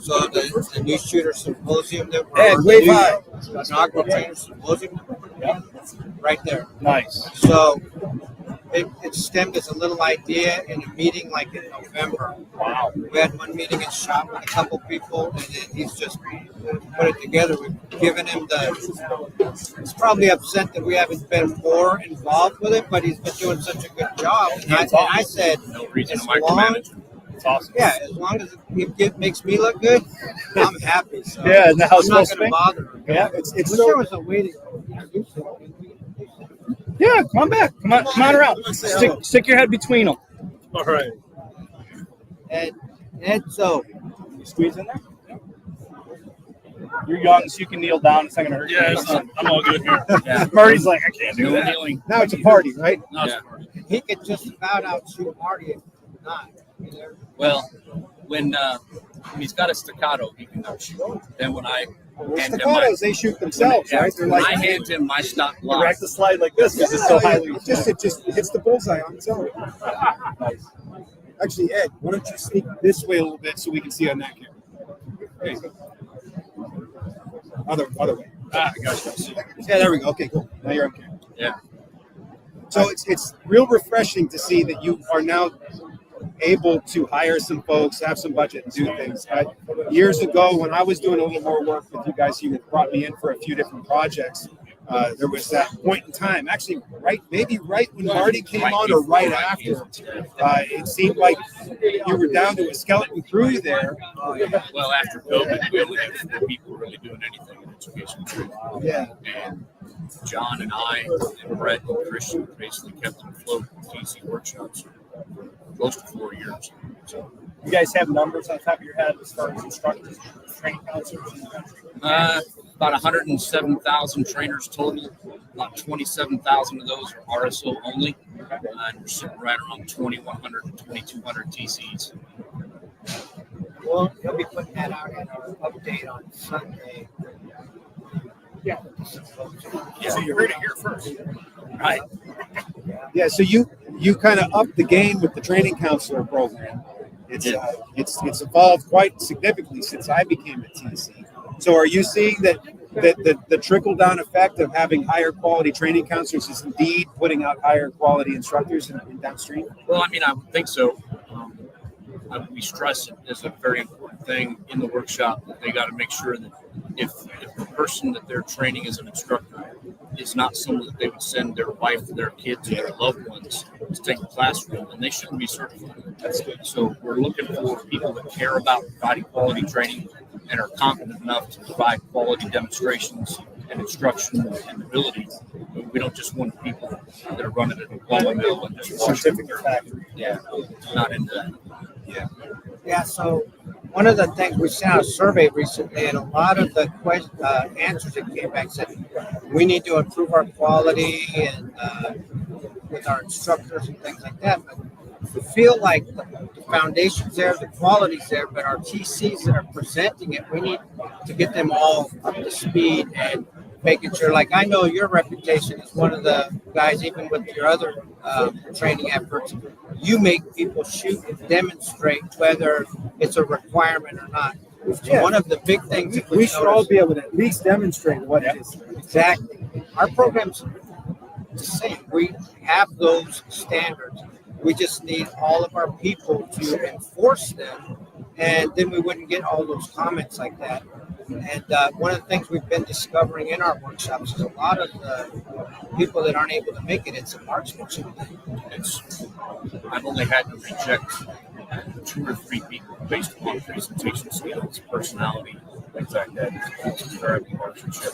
Speaker 10: So the new shooter symposium that we're inaugural trainer symposium, right there.
Speaker 4: Nice.
Speaker 10: So it stemmed as a little idea in a meeting like in November.
Speaker 4: Wow.
Speaker 10: We had one meeting in shop with a couple people, and then he's just put it together. We've given him he's probably upset that we haven't been more involved with him, but he's been doing such a good job. And I said,
Speaker 2: No reason to
Speaker 10: as long,
Speaker 2: micromanage.
Speaker 4: It's awesome.
Speaker 10: yeah, as long as it makes me look good, I'm happy. So
Speaker 4: Yeah, isn't that how it's
Speaker 10: I'm not
Speaker 4: supposed to
Speaker 10: going
Speaker 4: be?
Speaker 10: to bother him.
Speaker 4: Yeah.
Speaker 10: Wish there was a way to introduce him.
Speaker 4: Yeah, come on back. Come on around. Stick your head between them.
Speaker 2: All right.
Speaker 10: And so
Speaker 4: You squeeze in there. You're young, so you can kneel down. It's not gonna hurt you.
Speaker 2: Yeah, I'm all good here. Yeah.
Speaker 4: Marty's like, I can't do
Speaker 2: No
Speaker 4: that.
Speaker 2: kneeling.
Speaker 6: Now it's a party, right?
Speaker 2: No,
Speaker 10: he could just about outshoot Marty if not.
Speaker 2: well, when he's got a staccato, he can outshoot. Then when I hand him
Speaker 6: Staccatos, they shoot themselves, right? They're
Speaker 2: when
Speaker 6: like,
Speaker 2: I hand him my stock
Speaker 4: You
Speaker 2: block,
Speaker 4: rack the slide like this because it's so highly.
Speaker 6: it just hits the bullseye on its own. Actually, Ed, why don't you sneak this way a little bit so we can see on that camera? There you go. Other way.
Speaker 2: I got you.
Speaker 6: Yeah, there we go. Okay, cool. Now you're on camera.
Speaker 2: Yeah.
Speaker 6: So it's real refreshing to see that you are now able to hire some folks, have some budget, and do things. Years ago, when I was doing a little more work with you guys, you brought me in for a few different projects. There was that point in time, actually, maybe right when Marty came on or right after. It seemed like you were down to a skeleton crew there.
Speaker 2: Well, after COVID, we only had 4 people really doing anything in education.
Speaker 6: Yeah.
Speaker 2: And John and I and Brett and Christian basically kept them afloat with TC workshops for close to 4 years. So,
Speaker 4: You guys have numbers on top of your head as far as instructors, training counselors in the country?
Speaker 2: about 107,000 trainers total. About 27,000 of those are RSO only. And we're sitting right around 2,100 to 2,200 TCs.
Speaker 10: Well, he'll be putting that out in our update on Sunday.
Speaker 8: So you heard it here first.
Speaker 4: Right.
Speaker 6: Yeah, so you kind of upped the game with the training counselor program. It's evolved quite significantly since I became a TC. So are you seeing that the trickle down effect of having higher quality training counselors is indeed putting out higher quality instructors in downstream?
Speaker 2: Well, I mean, I would think so. We stress it as a very important thing in the workshop that they got to make sure that if the person that they're training as an instructor is not someone that they would send their wife, their kids, or their loved ones to take the classroom, and they shouldn't be certified. That's good. So we're looking for people that care about providing quality training and are competent enough to provide quality demonstrations and instruction and ability. We don't just want people that are running a diploma mill and just
Speaker 6: Certificate factory.
Speaker 2: Yeah, not into that.
Speaker 10: Yeah, so one of the things we sent out a survey recently, and a lot of the answers that came back said we need to improve our quality and with our instructors and things like that. But we feel like the foundation's there, the quality's there, but our TCs that are presenting it, we need to get them all up to speed and making sure, like I know your reputation is one of the guys, even with your other training efforts, you make people shoot and demonstrate whether it's a requirement or not. So one of the big things that
Speaker 6: We should all be able to at least demonstrate what it is.
Speaker 10: Exactly. Our program's the same. We have those standards. We just need all of our people to enforce them, and then we wouldn't get all those comments like that. And one of the things we've been discovering in our workshops is a lot of the people that aren't able to make it, it's a marksmanship thing.
Speaker 2: I've only had to reject 2 or 3 people based upon presentation skills, personality, things like that. It's very marksmanship.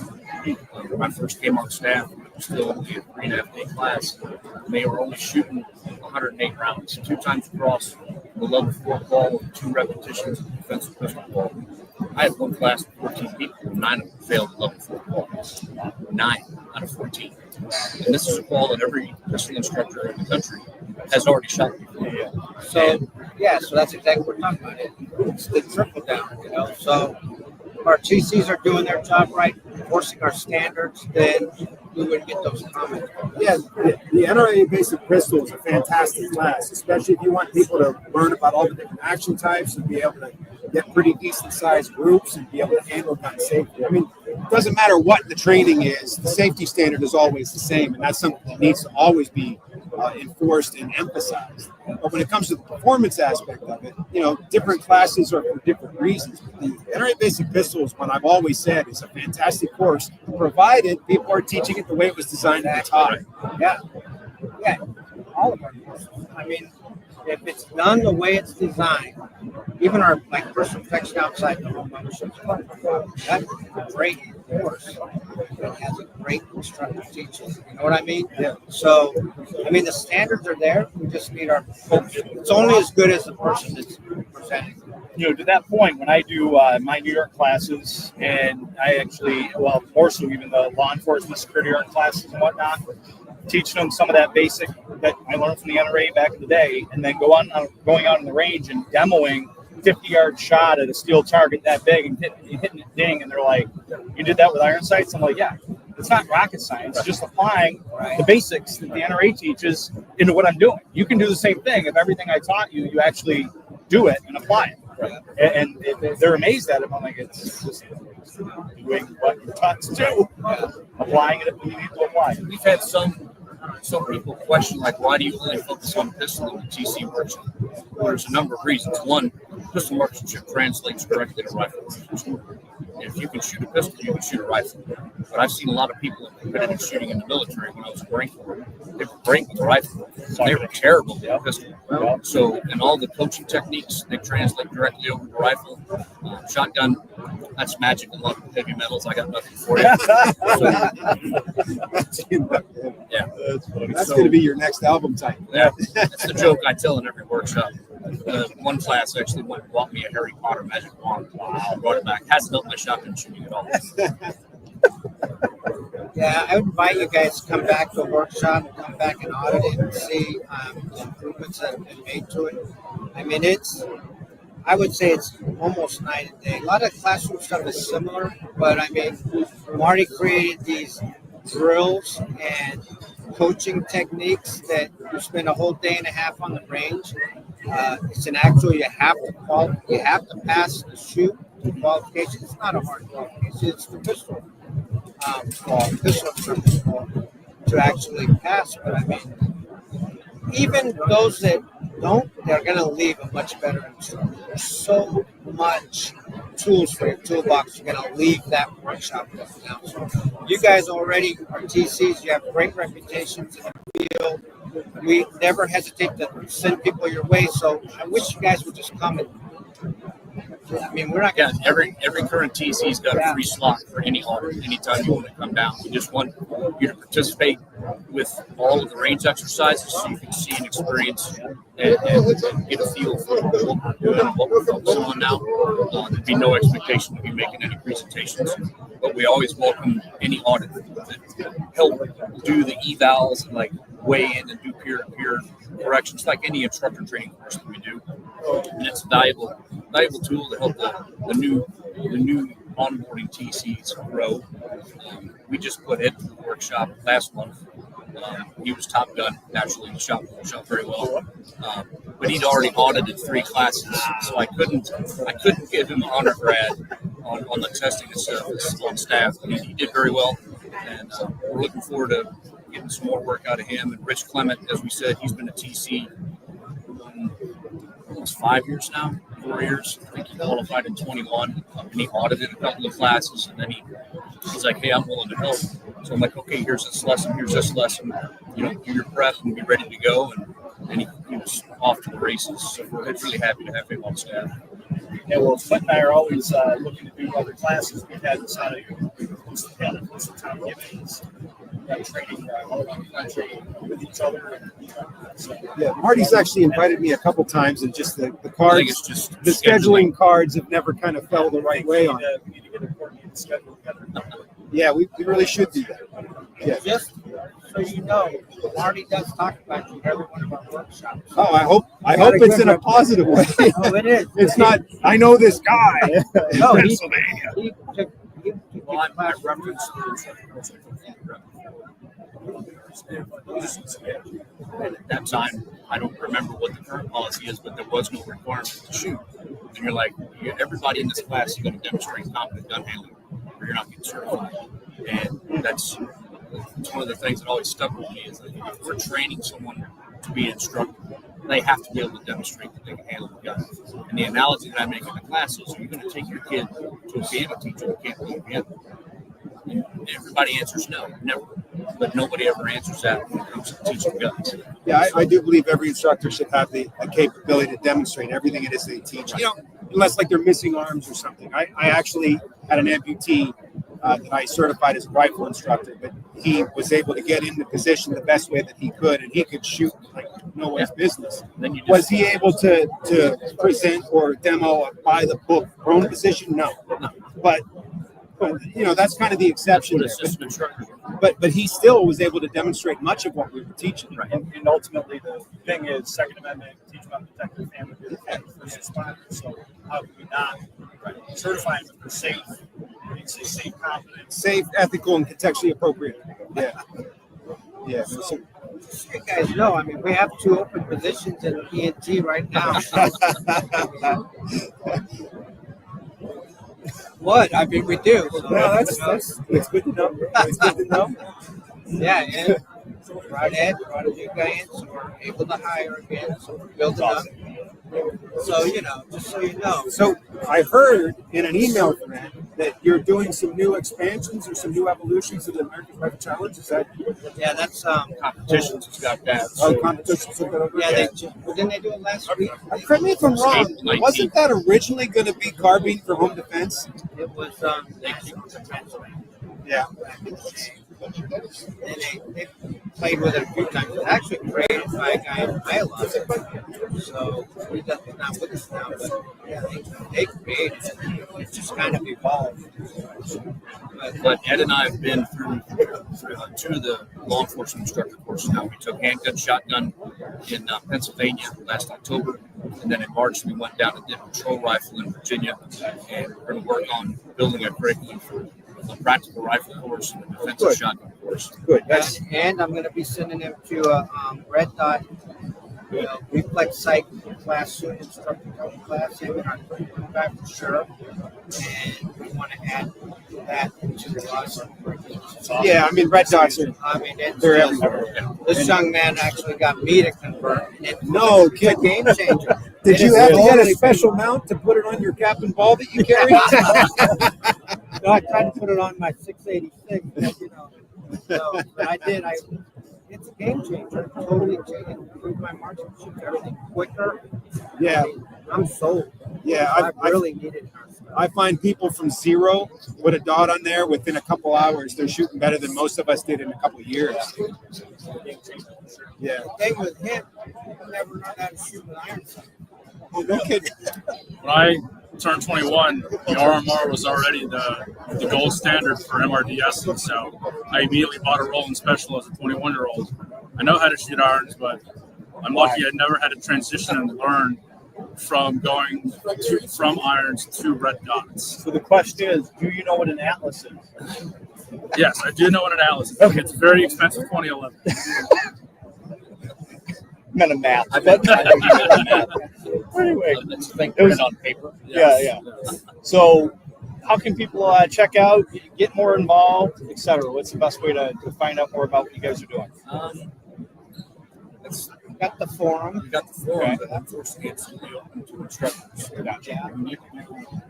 Speaker 2: When I first came on staff, it was still only a 3.5-day class. And they were only shooting 108 rounds, 2 times across the level 4 ball with 2 repetitions of defensive pistol ball. I had one class of 14 people, 9 of them failed the level 4 ball. 9 out of 14. And this is a ball that every pistol instructor in the country has already shot before.
Speaker 10: So that's exactly what we're talking about. It's the trickle down, So our TCs are doing their job right, enforcing our standards, then we wouldn't get those comments.
Speaker 6: Yeah, the NRA Basic Pistol is a fantastic class, especially if you want people to learn about all the different action types and be able to get pretty decent sized groups and be able to handle gun safety. I mean, it doesn't matter what the training is, the safety standard is always the same, and that's something that needs to always be enforced and emphasized. But when it comes to the performance aspect of it, different classes are for different reasons. But the NRA Basic Pistol is what I've always said is a fantastic course, provided people are teaching it the way it was designed to be taught.
Speaker 10: Yeah, all of our courses. I mean, if it's done the way it's designed, even our personal protection outside the home membership, that's a great course. It has a great instructor teaching. You know what I mean? Yeah. So, the standards are there. We just need our folks. It's only as good as the person that's presenting.
Speaker 4: To that point, when I do my New York classes, and I actually, more so even the law enforcement security art classes and whatnot, teaching them some of that basic that I learned from the NRA back in the day, and then going out in the range and demoing 50-yard shot at a steel target that big and hitting it ding, and they're like, "You did that with iron sights?" I'm like, "Yeah." It's not rocket science. It's just applying the basics that the NRA teaches into what I'm doing. You can do the same thing if everything I taught you actually do it and apply it. Right. And they're amazed at it. I'm like, it's just doing what you're taught to do, applying it when you need to apply it.
Speaker 2: We've had some people question, why do you only focus on pistol in the TC workshop? Well, there's a number of reasons. One, pistol marksmanship translates directly to rifle marksmanship. If you can shoot a pistol, you can shoot a rifle. But I've seen a lot of people in competitive shooting in the military when I was in Marine Corps. They were great with a rifle. They were terrible with a pistol. So, and all the coaching techniques, they translate directly over to rifle. Shotgun, that's magic and love with heavy metals. I got nothing for you.
Speaker 6: That's going to be your next album title.
Speaker 2: Yeah, that's the joke I tell in every workshop. One class actually went and bought me a Harry Potter magic wand. Wow, brought it back. Hasn't helped my shotgun shooting at all.
Speaker 10: Yeah, I would invite you guys to come back to a workshop, come back and audit it and see the improvements that have been made to it. I would say it's almost night and day. A lot of classroom stuff is similar, but I mean, Marty created these drills and coaching techniques that you spend a whole day and a half on the range. It's an actual you have to pass the shoot qualification. It's not a hard qualification. It's the pistol to actually pass. But I mean, even those that don't, they're going to leave a much better instructor. There's so much tools for your toolbox. You're going to leave that workshop with now. So you guys already are TCs. You have great reputations in the field. We never hesitate to send people your way. So I wish you guys would just come and. I mean, we're not.
Speaker 2: Yeah, every current TC's got a free slot for any audit anytime you want to come down. We just want you to participate with all of the range exercises so you can see and experience and get a feel for what we're doing and what we're focusing on now. There'd be no expectation to be making any presentations, but we always welcome any audit that help do the evals and like weigh in and do peer-to-peer corrections like any instructor training course that we do. And it's a valuable tool to help the new onboarding TCs grow. We just put Ed through the workshop last month. He was top gun naturally in the shop very well. But he'd already audited 3 classes, so I couldn't give him an honor grad on the testing and stuff on staff. He did very well, and we're looking forward to getting some more work out of him. And Rich Clement, as we said, he's been a TC almost 5 years now, 4 years. I think he qualified in 21, and he audited a couple of classes, and then he's like, hey, I'm willing to help. So I'm like, okay, here's this lesson, do your prep and be ready to go. And he was off to the races. So we're really happy to have him on staff.
Speaker 8: Yeah, well, Flint and I are always looking to do other classes. We've had this out of what's the time givings, training all around the country with each other.
Speaker 6: Yeah, Marty's actually invited me a couple times, and just the cards,
Speaker 2: I think it's just
Speaker 6: the scheduling cards have never kind of fell the right way on it.
Speaker 8: We need to get a coordinated schedule together.
Speaker 6: Yeah, we really should do that. Yeah.
Speaker 10: Just so you know, Marty does talk about you every one of our workshops.
Speaker 6: Oh, I hope it's in a positive way.
Speaker 10: Oh, it is.
Speaker 6: It's not. I know this guy.
Speaker 10: No,
Speaker 6: Pennsylvania.
Speaker 10: he took
Speaker 2: I referenced and at that time, I don't remember what the current policy is, but there was no requirement to shoot. And you're like, everybody in this class, you're going to demonstrate competent gun handling, or you're not getting certified. And that's one of the things that always stuck with me is that if we're training someone to be an instructor, they have to be able to demonstrate that they can handle the gun. And the analogy that I make in the class is, are you going to take your kid to a piano teacher who can't play piano? And everybody answers no, never. But nobody ever answers that when it comes to teaching guns.
Speaker 6: Yeah, I do believe every instructor should have the capability to demonstrate everything it is they teach. Unless like they're missing arms or something. I actually had an amputee that I certified as a rifle instructor, but he was able to get in the position the best way that he could, and he could shoot like no one's business. Was he able to present or demo a by the book prone position? No. But that's kind of the exception there. But he still was able to demonstrate much of what we were teaching.
Speaker 8: Right. And ultimately, the thing is, Second Amendment, teach about protecting the family, first responders. So how can we not certify them for safe? It's a safe, confident,
Speaker 6: safe, ethical, and contextually appropriate. Yeah. Yeah.
Speaker 10: So, you guys know, I mean, we have 2 open positions in ENT right now. What? I mean, we do. So,
Speaker 6: that's good to know. It's good to know.
Speaker 10: Yeah, and brought a new guy in, so we're able to hire again, so we're building up. So, just so you know.
Speaker 6: So I heard in an email thread that you're doing some new expansions or some new evolutions of the American Rifle Challenge. Is that?
Speaker 10: Yeah, that's
Speaker 2: competitions. It's got that.
Speaker 6: Competitions.
Speaker 10: Yeah, didn't they do it last week?
Speaker 6: Correct me if I'm wrong. Wasn't that originally going to be carbine for home defense?
Speaker 10: It was national defense.
Speaker 6: Yeah.
Speaker 10: And they played with it a few times. It's actually created by a guy in Iowa. So he's not with us now, but yeah, they created it. It's just kind of evolved.
Speaker 2: But Ed and I have been through 2 of the law enforcement instructor courses now. We took handgun, shotgun in Pennsylvania last October, And then in March, we went down to the patrol rifle in Virginia, and we're going to work on building a curriculum for a practical rifle course and a defensive shotgun course.
Speaker 6: Good.
Speaker 10: And I'm going to be sending them to a red dot reflex sight class soon, instructor class. They've been our curriculum guy for sure. And we want to add that to the curriculum.
Speaker 6: Yeah, I mean, red dots are.
Speaker 10: I mean,
Speaker 6: They're everywhere.
Speaker 10: this young man actually got me to convert.
Speaker 6: No,
Speaker 10: It's a game changer.
Speaker 6: Did you have to get a special mount to put it on your cap and ball that you carry?
Speaker 10: No, I tried to put it on my 686, but, So, but I did. It's a game changer. Totally improved my marksmanship, everything quicker.
Speaker 6: Yeah.
Speaker 10: I mean, I'm sold.
Speaker 6: Yeah,
Speaker 10: I really needed her.
Speaker 6: I find people from 0 with a dot on there within a couple hours, they're shooting better than most of us did in a couple of years. Yeah.
Speaker 10: The thing with him, people never know how to shoot with iron sight.
Speaker 6: Oh, no kidding.
Speaker 11: When I turned 21, the RMR was already the gold standard for MRDS, and so I immediately bought a rolling special as a 21-year-old. I know how to shoot irons, but I'm lucky I never had to transition and learn from going from irons to red dots.
Speaker 4: So the question is, do you know what an atlas is?
Speaker 11: Yes, I do know what an atlas is. Okay. It's very expensive 2011.
Speaker 4: Meant a math. I bet. Anyway, it was on paper. Yeah. So, how can people check out, get more involved, etc.? What's the best way to find out more about what you guys are doing?
Speaker 10: Got the forum.
Speaker 2: We got the forum, but unfortunately, it's only open to instructors. We need to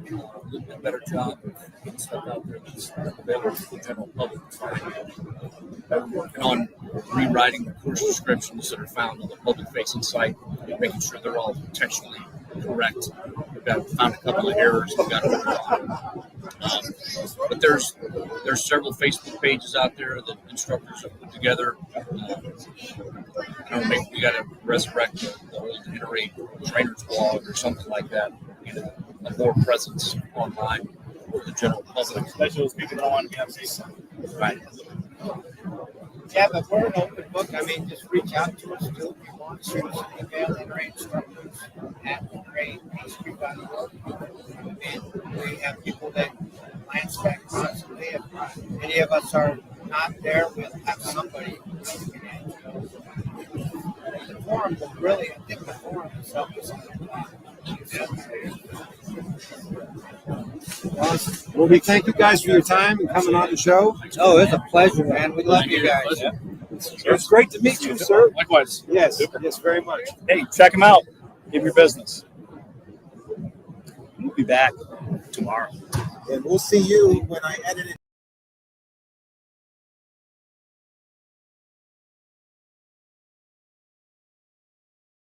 Speaker 2: do a little bit better job of getting stuff out there that's available to the general public. We're working on rewriting the course descriptions that are found on the public-facing site, making sure they're all intentionally correct. We've found a couple of errors we've got to work on. But there's several Facebook pages out there that instructors have put together. Maybe we got to resurrect the old NRA trainers blog or something like that. Get a more presence online for the general public.
Speaker 4: Especially those people that don't want to be on Facebook.
Speaker 2: Right.
Speaker 10: Yeah, but we're an open book. I mean, just reach out to us too if you want. Shoot us an email, NRA instructors at NRA.org. And we have people that glance back constantly. If any of us are not there, we'll have somebody who can answer. The forum will really, I think the forum has helped us
Speaker 6: Awesome. Well, we thank you guys for your time and coming on the show.
Speaker 10: Oh, it's a pleasure, man. We love you guys.
Speaker 6: It's great to meet you, sir.
Speaker 11: Likewise.
Speaker 6: Yes, yes, very much.
Speaker 4: Hey, check them out. Give your business. We'll be back tomorrow.
Speaker 6: And we'll see you when I edit it.